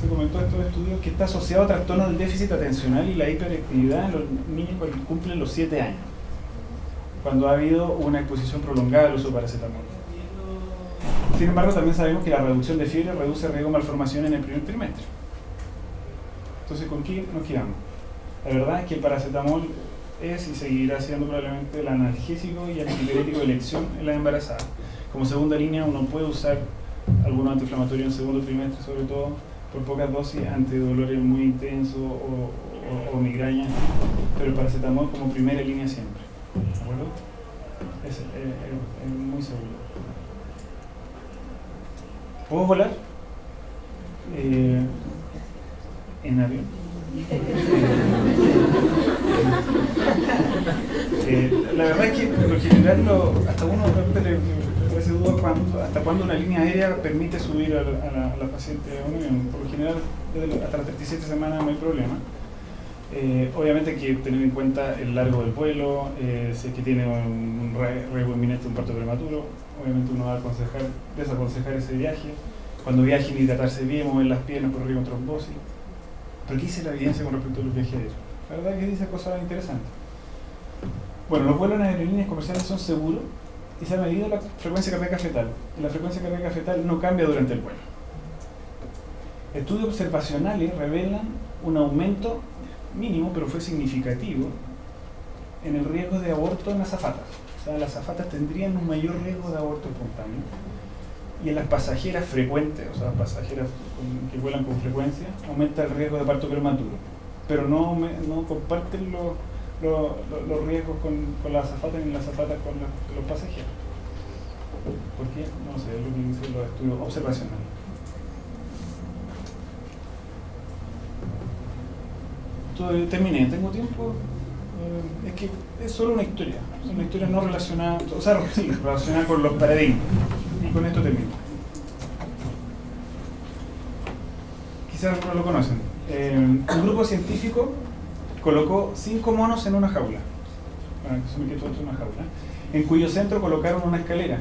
se comentó estos estudios, que está asociado a trastornos del déficit atencional y la hiperactividad en los niños cuando cumplen los 7 años, cuando ha habido una exposición prolongada al uso de paracetamol. Sin embargo, también sabemos que la reducción de fiebre reduce el riesgo de malformación en el primer trimestre. Entonces, ¿con qué nos quedamos? La verdad es que el paracetamol es y seguirá siendo probablemente el analgésico y antipirético de elección en la embarazada. Como segunda línea, uno puede usar algunos antiinflamatorios en segundo trimestre, sobre todo por pocas dosis, ante dolores muy intensos o migrañas, pero el paracetamol como primera línea siempre. ¿De acuerdo? Es muy seguro. ¿Puedo volar? En avión. La verdad es que por lo general hasta uno le parece duda hasta cuándo una línea aérea permite subir a la paciente a un avión. Por lo general hasta las 37 semanas no hay problema. Obviamente hay que tener en cuenta el largo del vuelo, si es que tiene un riesgo inminente de un parto prematuro. Obviamente uno va a desaconsejar ese viaje cuando viajen, hidratarse bien, mover las piernas, correr con trombosis. Pero ¿qué dice la evidencia con respecto a los viajeros? La verdad es que dice cosas interesantes. Bueno, los vuelos en aerolíneas comerciales son seguros y se ha medido la frecuencia cardíaca fetal. Y la frecuencia cardíaca fetal no cambia durante el vuelo. Estudios observacionales revelan un aumento mínimo, pero fue significativo, en el riesgo de aborto en azafatas. O sea, las azafatas tendrían un mayor riesgo de aborto espontáneo. Y en las pasajeras frecuentes, o sea, pasajeras que vuelan con frecuencia, aumenta el riesgo de parto prematuro. Pero no comparten los riesgos con las azafatas ni las azafatas con los pasajeros. ¿Por qué? No sé, es lo que dicen los estudios observacionales. Terminé, ¿tengo tiempo? Es que es solo una historia no relacionada, o sea, sí, relacionada con los paradigmas. Y con esto termino. Quizás algunos lo conocen. Un grupo científico colocó 5 monos en una jaula. Bueno, que se me quedó en una jaula. En cuyo centro colocaron una escalera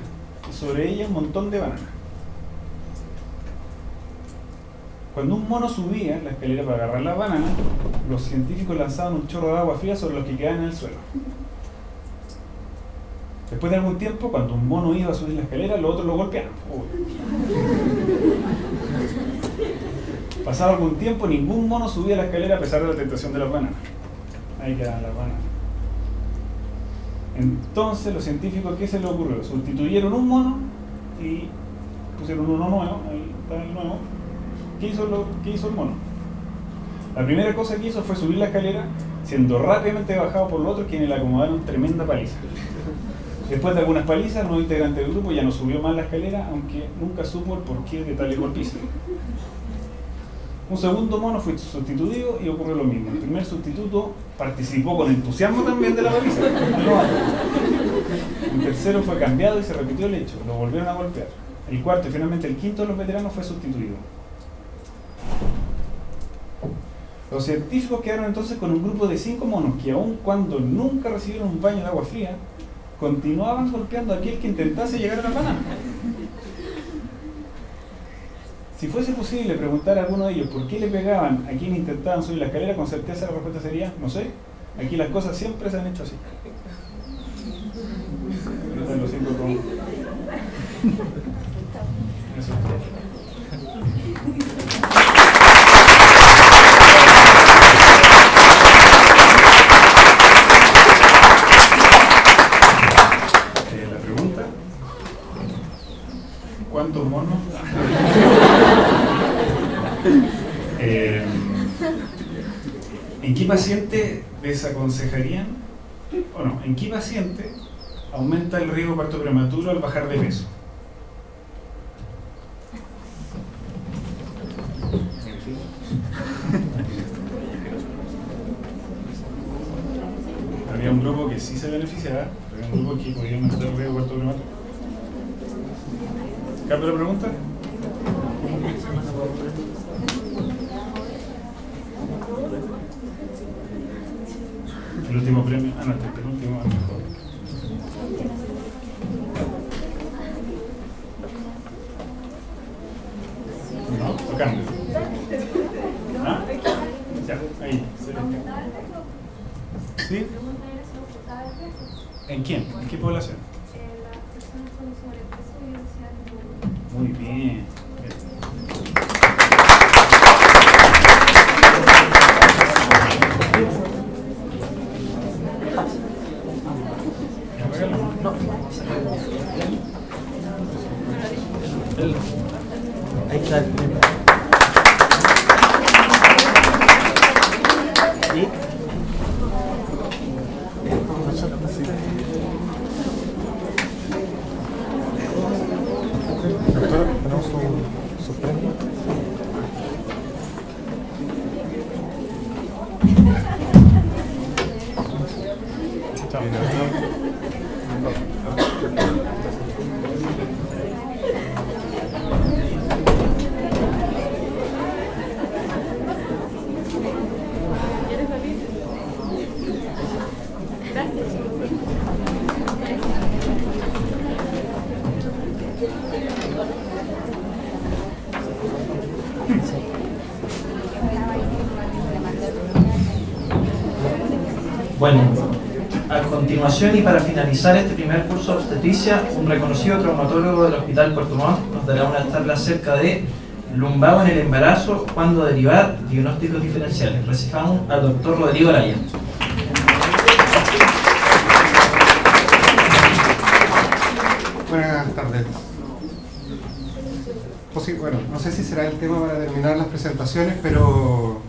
y sobre ella un montón de bananas. Cuando un mono subía la escalera para agarrar las bananas, los científicos lanzaban un chorro de agua fría sobre los que quedaban en el suelo. Después de algún tiempo, cuando un mono iba a subir la escalera, los otros lo golpeaban. Pasado algún tiempo, ningún mono subía la escalera a pesar de la tentación de las bananas. Ahí quedaban las bananas. Entonces, los científicos, ¿qué se les ocurrió? Sustituyeron un mono y pusieron uno nuevo. Ahí está el nuevo. ¿Qué hizo el mono? La primera cosa que hizo fue subir la escalera, siendo rápidamente bajado por los otros, quienes le acomodaron tremenda paliza. Después de algunas palizas, el nuevo integrante del grupo ya no subió más la escalera, aunque nunca supo el porqué de tal golpiza. Un segundo mono fue sustituido y ocurrió lo mismo. El primer sustituto participó con entusiasmo también de la paliza. El tercero fue cambiado y se repitió el hecho. Lo volvieron a golpear. El cuarto y finalmente el quinto de los veteranos fue sustituido. Los científicos quedaron entonces con un grupo de 5 monos que, aun cuando nunca recibieron un baño de agua fría, continuaban golpeando a aquel que intentase llegar a la banana. Si fuese posible preguntar a alguno de ellos por qué le pegaban a quien intentaban subir la escalera, con certeza la respuesta sería: no sé, aquí las cosas siempre se han hecho así. Lo siento como... Eso es todo. ¿Cuántos monos? ¿En qué paciente desaconsejarían? O no, ¿en qué paciente aumenta el riesgo de parto prematuro al bajar de peso? Había un grupo que sí se beneficiaba, había un grupo que podía aumentar el riesgo de parto prematuro. ¿Cambio la pregunta? El último premio, no, el penúltimo es mejor. No, lo cambio. ¿Ah? Ya, ahí, excelente. ¿Sí? ¿En quién? ¿En qué población? Muy bien. Ahí está el premio. ¿Sí? Doctora, tenemos un Bueno, a continuación y para finalizar este primer curso de obstetricia, un reconocido traumatólogo del Hospital Puerto Montt nos dará una charla acerca de lumbago en el embarazo, cuándo derivar, diagnósticos diferenciales. Recibamos al doctor Rodrigo Araya. Buenas tardes. Bueno, no sé si será el tema para terminar las presentaciones, pero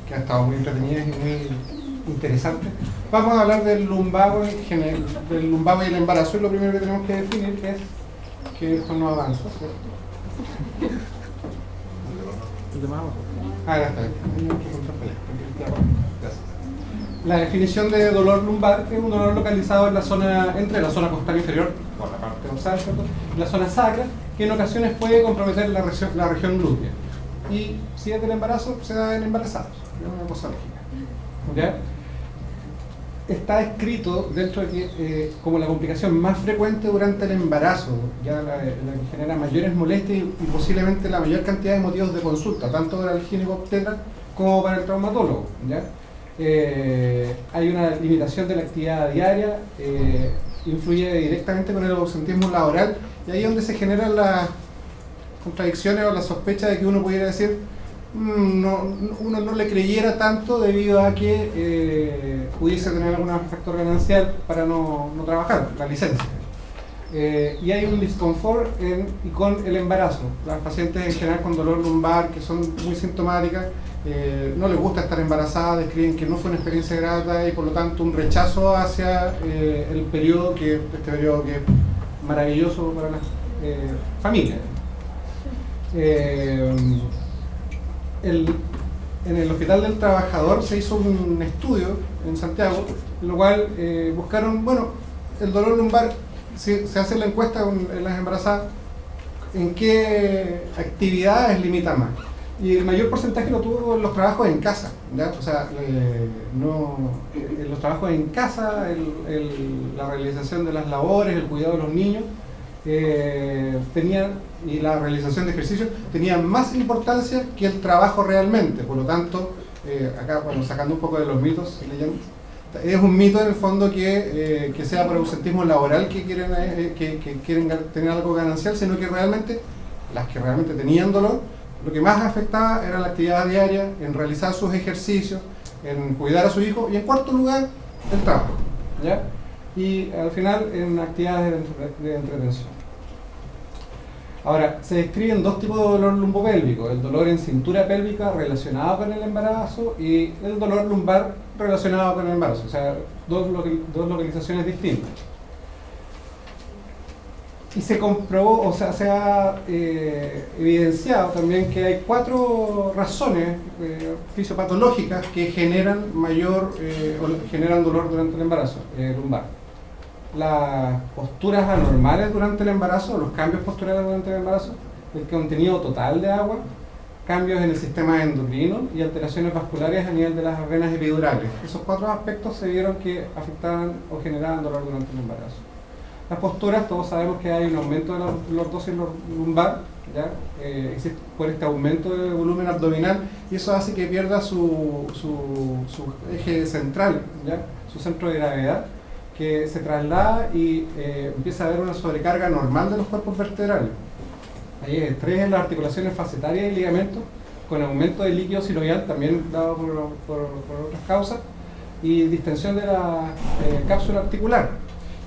que ha estado muy entretenida y muy interesante. Vamos a hablar del lumbago en general, del lumbago y el embarazo, y lo primero que tenemos que definir es que esto no avanza, ¿cierto? ¿El de más abajo? Ah, ya está. Gracias. La definición de dolor lumbar es un dolor localizado en la zona, entre la zona costal inferior, por la parte dorsal, ¿cierto?, y la zona sacra, que en ocasiones puede comprometer la región glútea. Y si es del embarazo, se da en embarazados. Es una cosa lógica. ¿Ya? Está escrito dentro de que como la complicación más frecuente durante el embarazo, ya la que genera mayores molestias y posiblemente la mayor cantidad de motivos de consulta, tanto para el ginecobstetra como para el traumatólogo. ¿Ya? Hay una limitación de la actividad diaria, influye directamente con el ausentismo laboral, y ahí es donde se generan las contradicciones o la sospecha de que uno pudiera decir uno no le creyera tanto debido a que pudiese tener algún factor ganancial para no trabajar, la licencia. Y hay un disconfort y con el embarazo. Las pacientes en general con dolor lumbar, que son muy sintomáticas, no les gusta estar embarazadas, describen que no fue una experiencia grata y por lo tanto un rechazo hacia este periodo que es maravilloso para las familias. En el Hospital del Trabajador se hizo un estudio en Santiago, en lo cual buscaron, bueno, el dolor lumbar, se hace la encuesta en las embarazadas, en qué actividades limita más. Y el mayor porcentaje lo tuvo en los trabajos en casa, ¿ya? O sea, en los trabajos en casa, la realización de las labores, el cuidado de los niños, y la realización de ejercicios tenían más importancia que el trabajo realmente. Por lo tanto, acá, bueno, sacando un poco de los mitos y leyendas, es un mito en el fondo que sea por ausentismo laboral que quieren tener algo ganancial, sino que realmente, las que realmente tenían dolor, lo que más afectaba era la actividad diaria, en realizar sus ejercicios, en cuidar a su hijo, y en cuarto lugar, el trabajo, ¿ya? Y al final en actividades de entretención. Ahora, se describen dos tipos de dolor lumbopélvico: el dolor en cintura pélvica relacionado con el embarazo y el dolor lumbar relacionado con el embarazo, o sea, dos localizaciones distintas. Y se comprobó, o sea, se ha evidenciado también que hay 4 razones fisiopatológicas que generan generan dolor durante el embarazo lumbar. Las posturas anormales durante el embarazo, los cambios posturales durante el embarazo, el contenido total de agua, cambios en el sistema endocrino y alteraciones vasculares a nivel de las venas epidurales. Esos 4 aspectos se vieron que afectaban o generaban dolor durante el embarazo. Las posturas, todos sabemos que hay un aumento de la lordosis lumbar, ¿ya? Por este aumento de volumen abdominal, y eso hace que pierda su eje central, ¿ya? Su centro de gravedad, que se traslada y empieza a haber una sobrecarga normal de los cuerpos vertebrales. Hay estrés en las articulaciones facetarias y ligamentos, con aumento del líquido sinovial, también dado por otras causas, y distensión de la cápsula articular.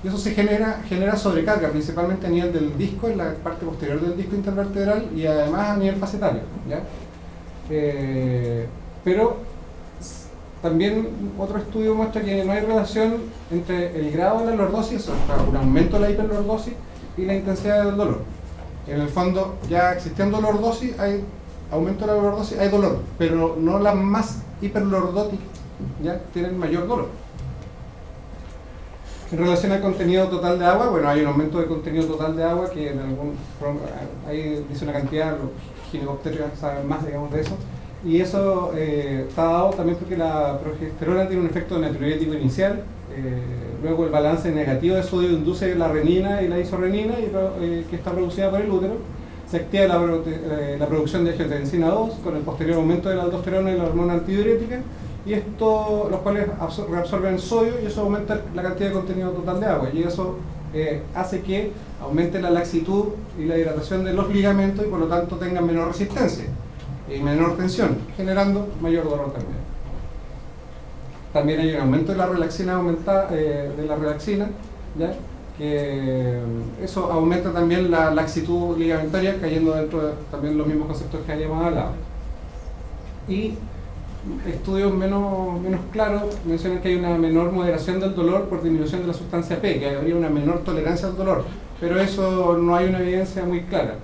Y eso se genera sobrecarga, principalmente a nivel del disco, en la parte posterior del disco intervertebral, y además a nivel facetario, ¿ya? Pero también otro estudio muestra que no hay relación entre el grado de la lordosis, o sea, un aumento de la hiperlordosis, y la intensidad del dolor. En el fondo, ya existiendo lordosis, hay aumento de la lordosis, hay dolor, pero no las más hiperlordóticas, ya tienen mayor dolor. En relación al contenido total de agua, bueno, hay un aumento de contenido total de agua que ahí dice una cantidad, los ginecobstetras saben más, digamos, de eso, y eso está dado también porque la progesterona tiene un efecto natriurético inicial, luego el balance negativo de sodio induce la renina y la isorrenina, que está producida por el útero, se activa la producción de angiotensina 2 con el posterior aumento de la aldosterona y la hormona antidiurética, y esto, los cuales reabsorben sodio, y eso aumenta la cantidad de contenido total de agua, y eso hace que aumente la laxitud y la hidratación de los ligamentos, y por lo tanto tengan menor resistencia y menor tensión, generando mayor dolor también. También hay un aumento de la relaxina ¿ya? Que eso aumenta también la laxitud ligamentaria, cayendo dentro de también los mismos conceptos que habíamos hablado. Y estudios menos claros mencionan que hay una menor moderación del dolor por disminución de la sustancia P, que habría una menor tolerancia al dolor, pero eso no hay una evidencia muy clara.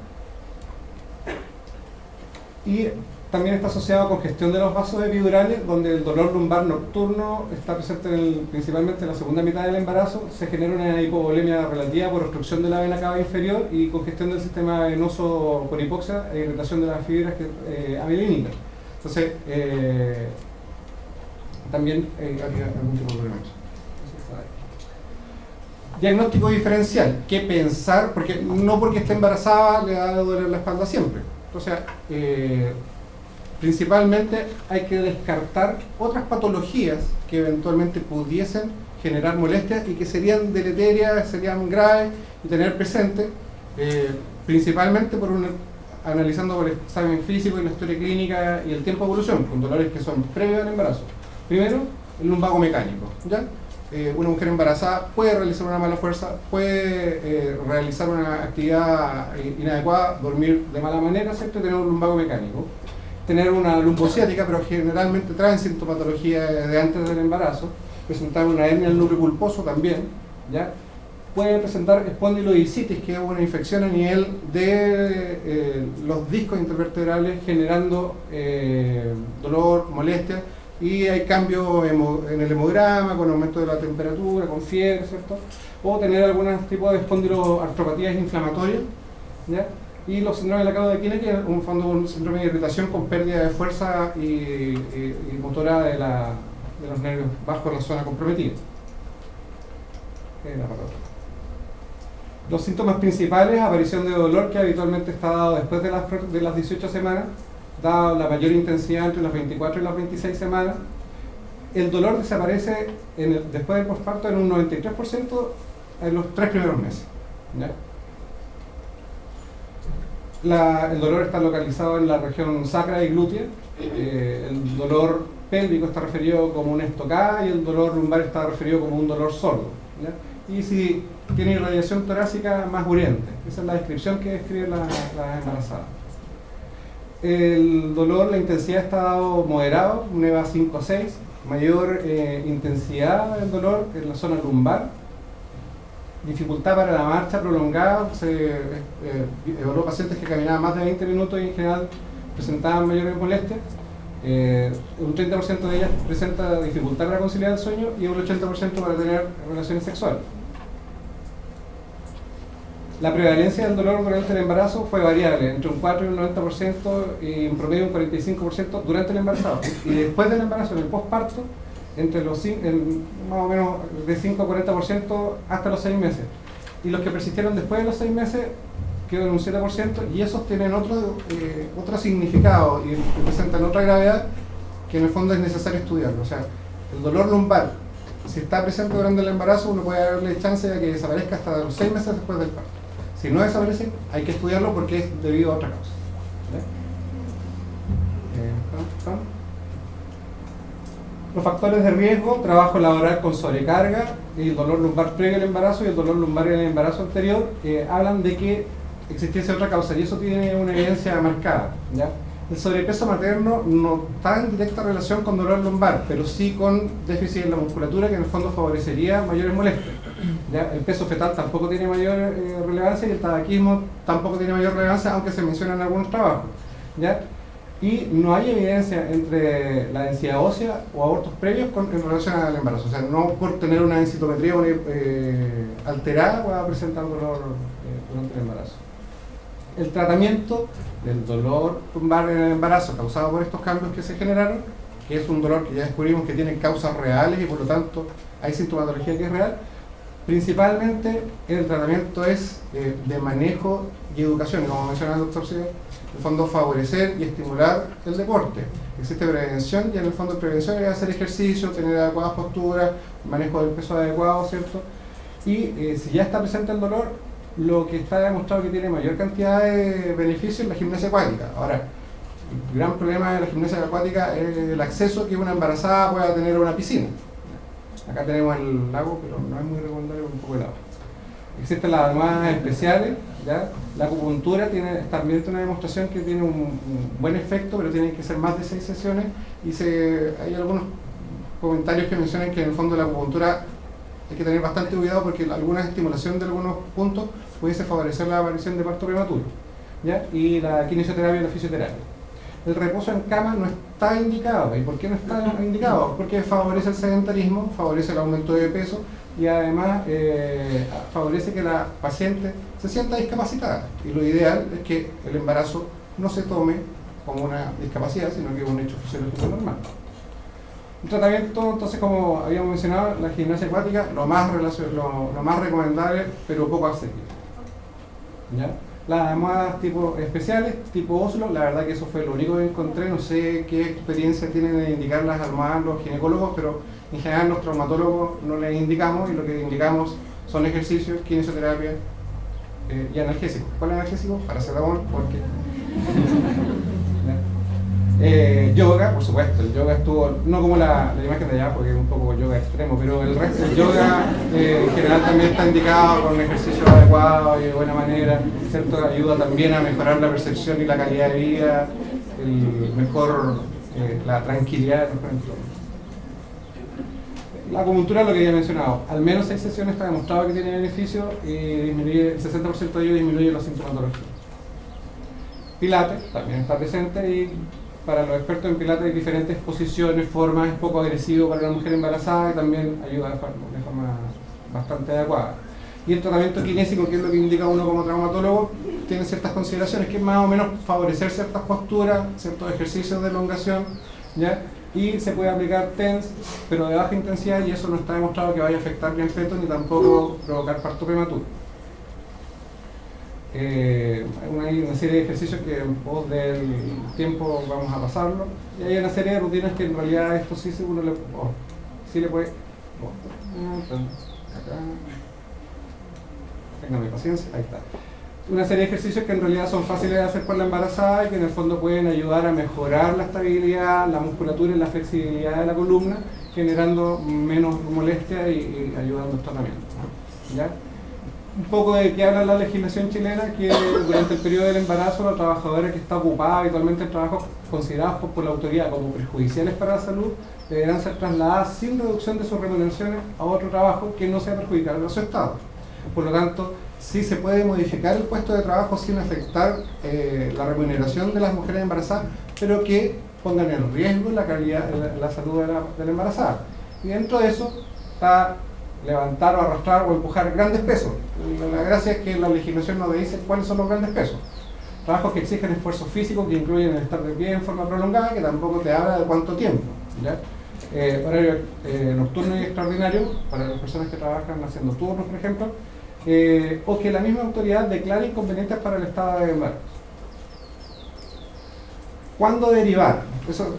Y también está asociado a congestión de los vasos epidurales, donde el dolor lumbar nocturno está presente principalmente en la segunda mitad del embarazo. Se genera una hipovolemia relativa por obstrucción de la vena cava inferior y congestión del sistema venoso por hipoxia e irritación de las fibras amilénicas. Entonces, también habría algún tipo de problema. Diagnóstico diferencial. ¿Qué pensar? Porque no porque esté embarazada le va a doler la espalda siempre. Entonces, principalmente hay que descartar otras patologías que eventualmente pudiesen generar molestias y que serían deleterias, serían graves, y tener presente, principalmente analizando por el examen físico y la historia clínica y el tiempo de evolución, con dolores que son previos al embarazo. Primero, el lumbago mecánico, ¿ya? Una mujer embarazada puede realizar una mala fuerza, puede realizar una actividad inadecuada, dormir de mala manera, ¿cierto? Y tener un lumbago mecánico. Tener una lumbociática, pero generalmente traen sintomatología de antes del embarazo. Presentar una hernia del núcleo pulposo también, ¿ya? Puede presentar espondilodiscitis, que es una infección a nivel de los discos intervertebrales, generando dolor, molestia, y hay cambios en el hemograma, con aumento de la temperatura, con fiebre, ¿cierto? O tener algún tipo de espondiloartropatías inflamatorias, ¿ya? Y los síndromes de la cauda-equina, que es un síndrome de irritación con pérdida de fuerza y motora de los nervios bajos en la zona comprometida. Los síntomas principales: aparición de dolor, que habitualmente está dado después de las 18 semanas, dado la mayor intensidad entre las 24 y las 26 semanas. El dolor desaparece después del posparto en un 93% en los 3 primeros meses, ¿ya? El dolor está localizado en la región sacra y glútea. El dolor pélvico está referido como una estocada, y el dolor lumbar está referido como un dolor sordo, ¿ya? Y si tiene irradiación torácica, más muriente. Esa es la descripción que describe la embarazada. El dolor, la intensidad está dado moderado, un EVA 5 o 6, mayor intensidad del dolor en la zona lumbar, dificultad para la marcha prolongada. Se evaluó pacientes que caminaban más de 20 minutos y en general presentaban mayores molestias. Un 30% de ellas presenta dificultad para conciliar el sueño, y un 80% para tener relaciones sexuales. La prevalencia del dolor durante el embarazo fue variable, entre un 4 y un 90%, y en promedio un 45% durante el embarazo. Y después del embarazo, en el posparto, entre más o menos de 5 a 40% hasta los 6 meses. Y los que persistieron después de los 6 meses quedó en un 7%, y esos tienen otro significado y presentan otra gravedad que en el fondo es necesario estudiarlo. O sea, el dolor lumbar, si está presente durante el embarazo, uno puede darle chance de que desaparezca hasta los 6 meses después del parto. Si no desaparece, hay que estudiarlo porque es debido a otra causa. Los factores de riesgo: trabajo laboral con sobrecarga, y el dolor lumbar previo al embarazo y el dolor lumbar en el embarazo anterior, hablan de que existiese otra causa, y eso tiene una evidencia marcada, ¿ya? El sobrepeso materno no está en directa relación con dolor lumbar, pero sí con déficit en la musculatura, que en el fondo favorecería mayores molestias, ¿ya? El peso fetal tampoco tiene mayor relevancia, y el tabaquismo tampoco tiene mayor relevancia, aunque se menciona en algunos trabajos, ¿ya? Y no hay evidencia entre la densidad ósea o abortos previos en relación al embarazo. O sea, no por tener una densitometría alterada pueda presentar dolor durante el embarazo. El tratamiento del dolor lumbar en el embarazo causado por estos cambios que se generaron, que es un dolor que ya descubrimos que tiene causas reales y por lo tanto hay sintomatología que es real, Principalmente el tratamiento es de manejo y educación, como mencionaba el doctor Silva, en el fondo favorecer y estimular el deporte. Existe prevención y en el fondo prevención es hacer ejercicio, tener adecuadas posturas, manejo del peso adecuado, ¿cierto? Y si ya está presente el dolor, lo que está demostrado que tiene mayor cantidad de beneficios es la gimnasia acuática. Ahora, el gran problema de la gimnasia acuática es el acceso que una embarazada pueda tener a una piscina. Acá tenemos el lago, pero no es muy recomendable, un poco helado. Existen las almohadas especiales, ¿ya? La acupuntura también tiene una demostración que tiene un buen efecto, pero tienen que ser más de 6 sesiones. Y hay algunos comentarios que mencionan que en el fondo la acupuntura hay que tener bastante cuidado porque alguna estimulación de algunos puntos pudiese favorecer la aparición de parto prematuro, ¿ya? Y la kinesioterapia y la fisioterapia. El reposo en cama no está indicado. ¿Y por qué no está indicado? Porque favorece el sedentarismo, favorece el aumento de peso y además favorece que la paciente se sienta discapacitada. Y lo ideal es que el embarazo no se tome como una discapacidad, sino que es un hecho fisiológico normal. Un tratamiento, entonces, como habíamos mencionado, la gimnasia acuática, lo más recomendable, pero poco accesible, ¿ya? Las almohadas tipo especiales, tipo Oslo, la verdad que eso fue lo único que encontré. No sé qué experiencia tienen de indicar las almohadas los ginecólogos, pero en general los traumatólogos no les indicamos, y lo que indicamos son ejercicios, kinesioterapia y analgésicos. ¿Cuál analgésico? Paracetamol, porque yoga, por supuesto, el yoga estuvo, no como la imagen de allá, porque es un poco yoga extremo, pero el resto del yoga en general también está indicado con ejercicio adecuado y de buena manera, ¿cierto? Ayuda también a mejorar la percepción y la calidad de vida, la tranquilidad, por ejemplo. La acupuntura, lo que ya he mencionado, al menos 6 sesiones está demostrado que tiene beneficio y disminuye, el 60% de ello disminuye la sintomatología. Pilates también está presente y para los expertos en Pilates hay diferentes posiciones, formas, es poco agresivo para la mujer embarazada y también ayuda de forma bastante adecuada. Y el tratamiento kinésico, que es lo que indica uno como traumatólogo, tiene ciertas consideraciones, que es más o menos favorecer ciertas posturas, ciertos ejercicios de elongación, ¿ya? Y se puede aplicar TENS, pero de baja intensidad, y eso no está demostrado que vaya a afectar ni al feto ni tampoco provocar parto prematuro. Hay una serie de ejercicios que en pos del tiempo vamos a pasarlo, y hay una serie de rutinas que en realidad esto sí uno sí le puede... acá. Téngame paciencia, ahí está. Una serie de ejercicios que en realidad son fáciles de hacer por la embarazada y que en el fondo pueden ayudar a mejorar la estabilidad, la musculatura y la flexibilidad de la columna, generando menos molestia y ayudando al tratamiento, ¿ya? Un poco de qué habla la legislación chilena, que durante el periodo del embarazo la trabajadora que está ocupada habitualmente en trabajos considerados por la autoridad como perjudiciales para la salud deberán ser trasladadas sin reducción de sus remuneraciones a otro trabajo que no sea perjudicial a su estado. Por lo tanto, sí se puede modificar el puesto de trabajo sin afectar la remuneración de las mujeres embarazadas, pero que pongan en riesgo la calidad, la salud de la embarazada. Y dentro de eso está levantar o arrastrar o empujar grandes pesos. La gracia es que la legislación nos dice cuáles son los grandes pesos. Trabajos que exigen esfuerzo físico, que incluyen el estar de pie en forma prolongada, que tampoco te habla de cuánto tiempo, ¿ya? Horario nocturno y extraordinario para las personas que trabajan haciendo turnos, por ejemplo, o que la misma autoridad declare inconvenientes para el estado de embarazo. ¿Cuándo derivar? Eso,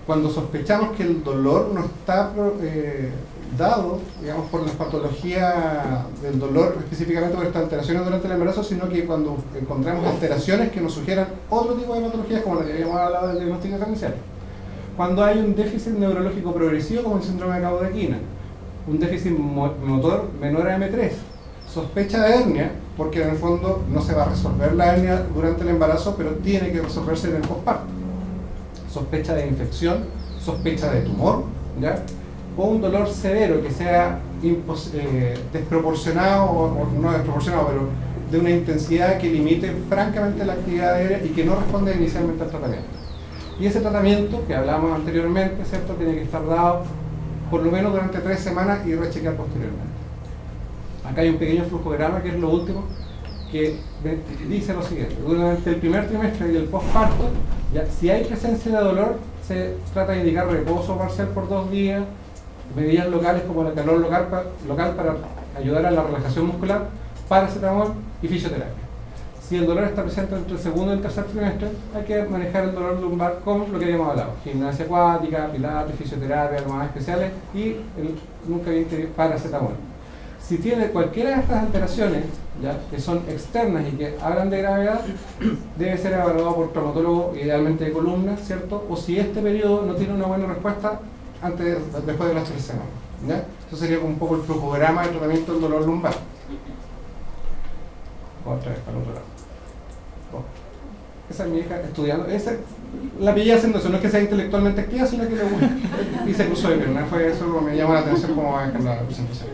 cuando sospechamos que el dolor no está dado, digamos, por la patología del dolor, específicamente por estas alteraciones durante el embarazo, sino que cuando encontramos alteraciones que nos sugieran otro tipo de patologías, como la que habíamos hablado del diagnóstico diferencial. Cuando hay un déficit neurológico progresivo, como el síndrome de Caudequina, un déficit motor menor a M3, sospecha de hernia, porque en el fondo no se va a resolver la hernia durante el embarazo, pero tiene que resolverse en el posparto. Sospecha de infección, sospecha de tumor, ¿ya? O un dolor severo que sea desproporcionado, o no desproporcionado, pero de una intensidad que limite francamente la actividad aérea y que no responde inicialmente al tratamiento. Y ese tratamiento, que hablamos anteriormente, ¿cierto?, tiene que estar dado por lo menos durante 3 semanas y rechequear posteriormente. Acá hay un pequeño flujograma, que es lo último, que dice lo siguiente: durante el primer trimestre y el posparto, si hay presencia de dolor, se trata de indicar reposo parcial por 2 días, medidas locales como el calor local para ayudar a la relajación muscular, paracetamol y fisioterapia. Si el dolor está presente entre el segundo y el tercer trimestre, hay que manejar el dolor lumbar con lo que habíamos hablado: gimnasia acuática, pilates, fisioterapia, almohadas especiales y nunca bien que paracetamol. Si tiene cualquiera de estas alteraciones, ¿ya?, que son externas y que hablan de gravedad, debe ser evaluado por traumatólogo, idealmente de columna, ¿cierto? O si este periodo no tiene una buena respuesta, después de las 3 semanas, ¿ya? Eso sería como un poco el flujograma de tratamiento del dolor lumbar. Otra vez para el otro lado. Esa es mi hija estudiando. La pillé haciendo eso, no es que sea intelectualmente activa, sino que le gusta. Y se cruzó de pierna. Fue eso que me llamó la atención como va a dejar la presentación.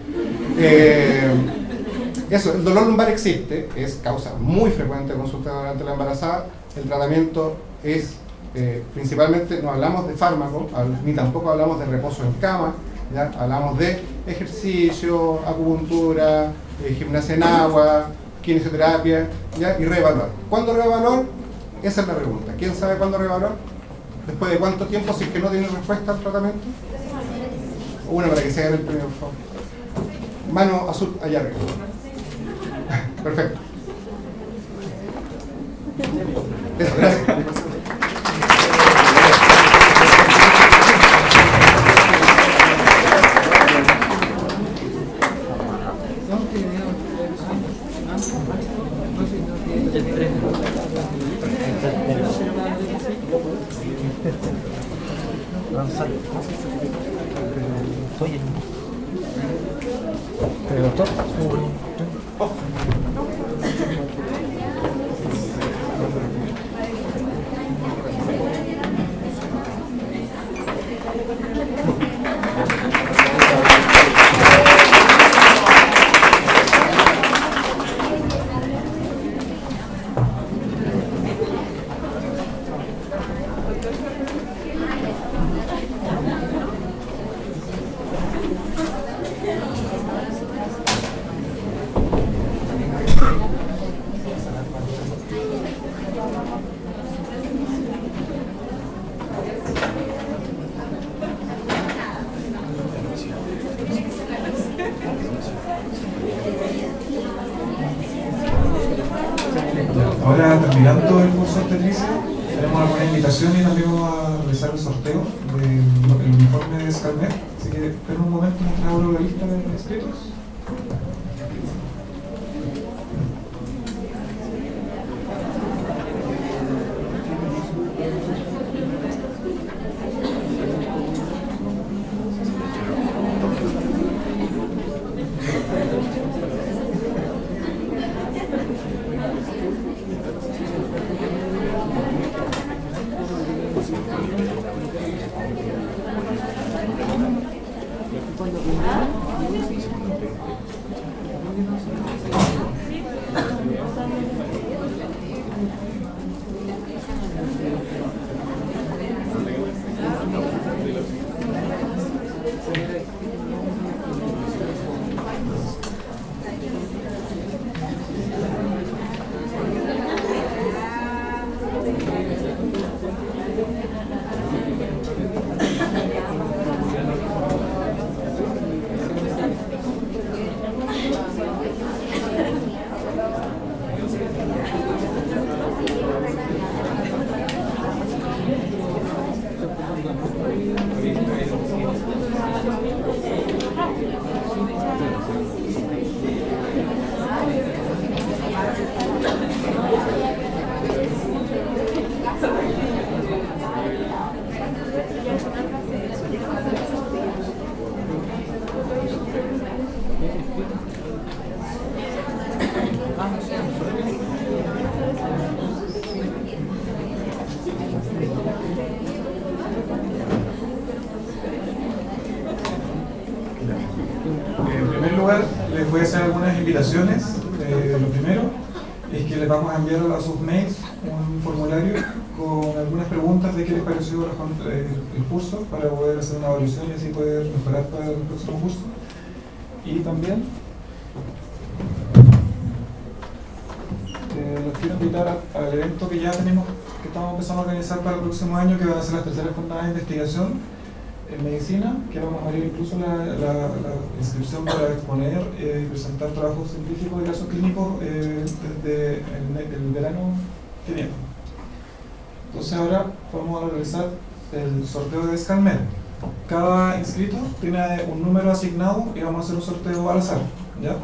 Eso, el dolor lumbar existe, es causa muy frecuente de consulta durante la embarazada. El tratamiento es principalmente, no hablamos de fármaco, ni tampoco hablamos de reposo en cama, ¿ya? Hablamos de ejercicio, acupuntura, gimnasia en agua, kinesioterapia, ¿ya? Y reevaluar. ¿Cuándo reevaluar? Esa es la pregunta. ¿Quién sabe cuándo reevaluar? ¿Después de cuánto tiempo, si es que no tiene respuesta al tratamiento? Una para que se haga el premio, por favor. Mano azul allá arriba. Perfecto. Eso, gracias. Ahora, terminando el curso de obstetricia, tenemos alguna invitación y también vamos a realizar el sorteo del uniforme de Scarmet. Así que esperen un momento mientras abro la lista de inscritos. En primer lugar, les voy a hacer algunas invitaciones. Lo primero es que les vamos a enviar a sus mails un formulario con algunas preguntas de qué les pareció el curso para poder hacer una evaluación y así poder mejorar para el próximo curso. Y también los quiero invitar al evento que ya tenemos, que estamos empezando a organizar para el próximo año, que van a ser las terceras jornadas de investigación, en medicina, que vamos a abrir incluso la inscripción para exponer y presentar trabajos científicos y casos clínicos desde el verano que viene. Entonces ahora vamos a realizar el sorteo de ScanMed. Cada inscrito tiene un número asignado y vamos a hacer un sorteo al azar, ¿ya?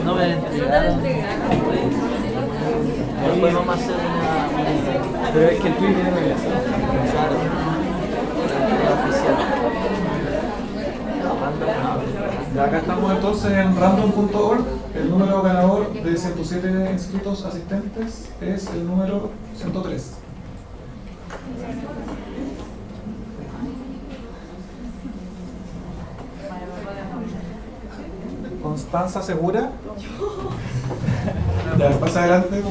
No me entregaron. Después vamos a hacer una... Pero es que el tuyo tiene que Claro. Oficial. Acá estamos entonces en random.org. El número ganador de 107 inscritos asistentes es el número 103. Constanza Segura. Ya, pasa adelante.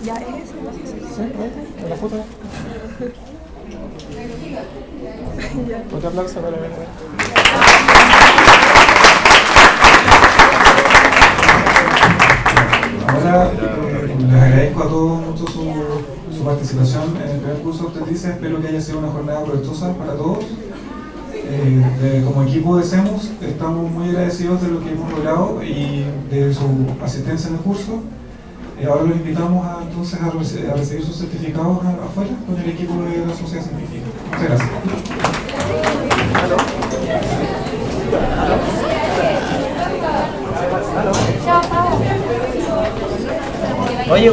Ya es eso. En la foto. Otro aplauso para ver. Ahora les agradezco a todos mucho su participación en el primer curso de obstetricia. Espero que haya sido una jornada provechosa para todos. Como equipo de CEMUS estamos muy agradecidos de lo que hemos logrado y de su asistencia en el curso. Ahora los invitamos entonces a recibir sus certificados afuera con el equipo de la sociedad científica. Muchas gracias. Oye,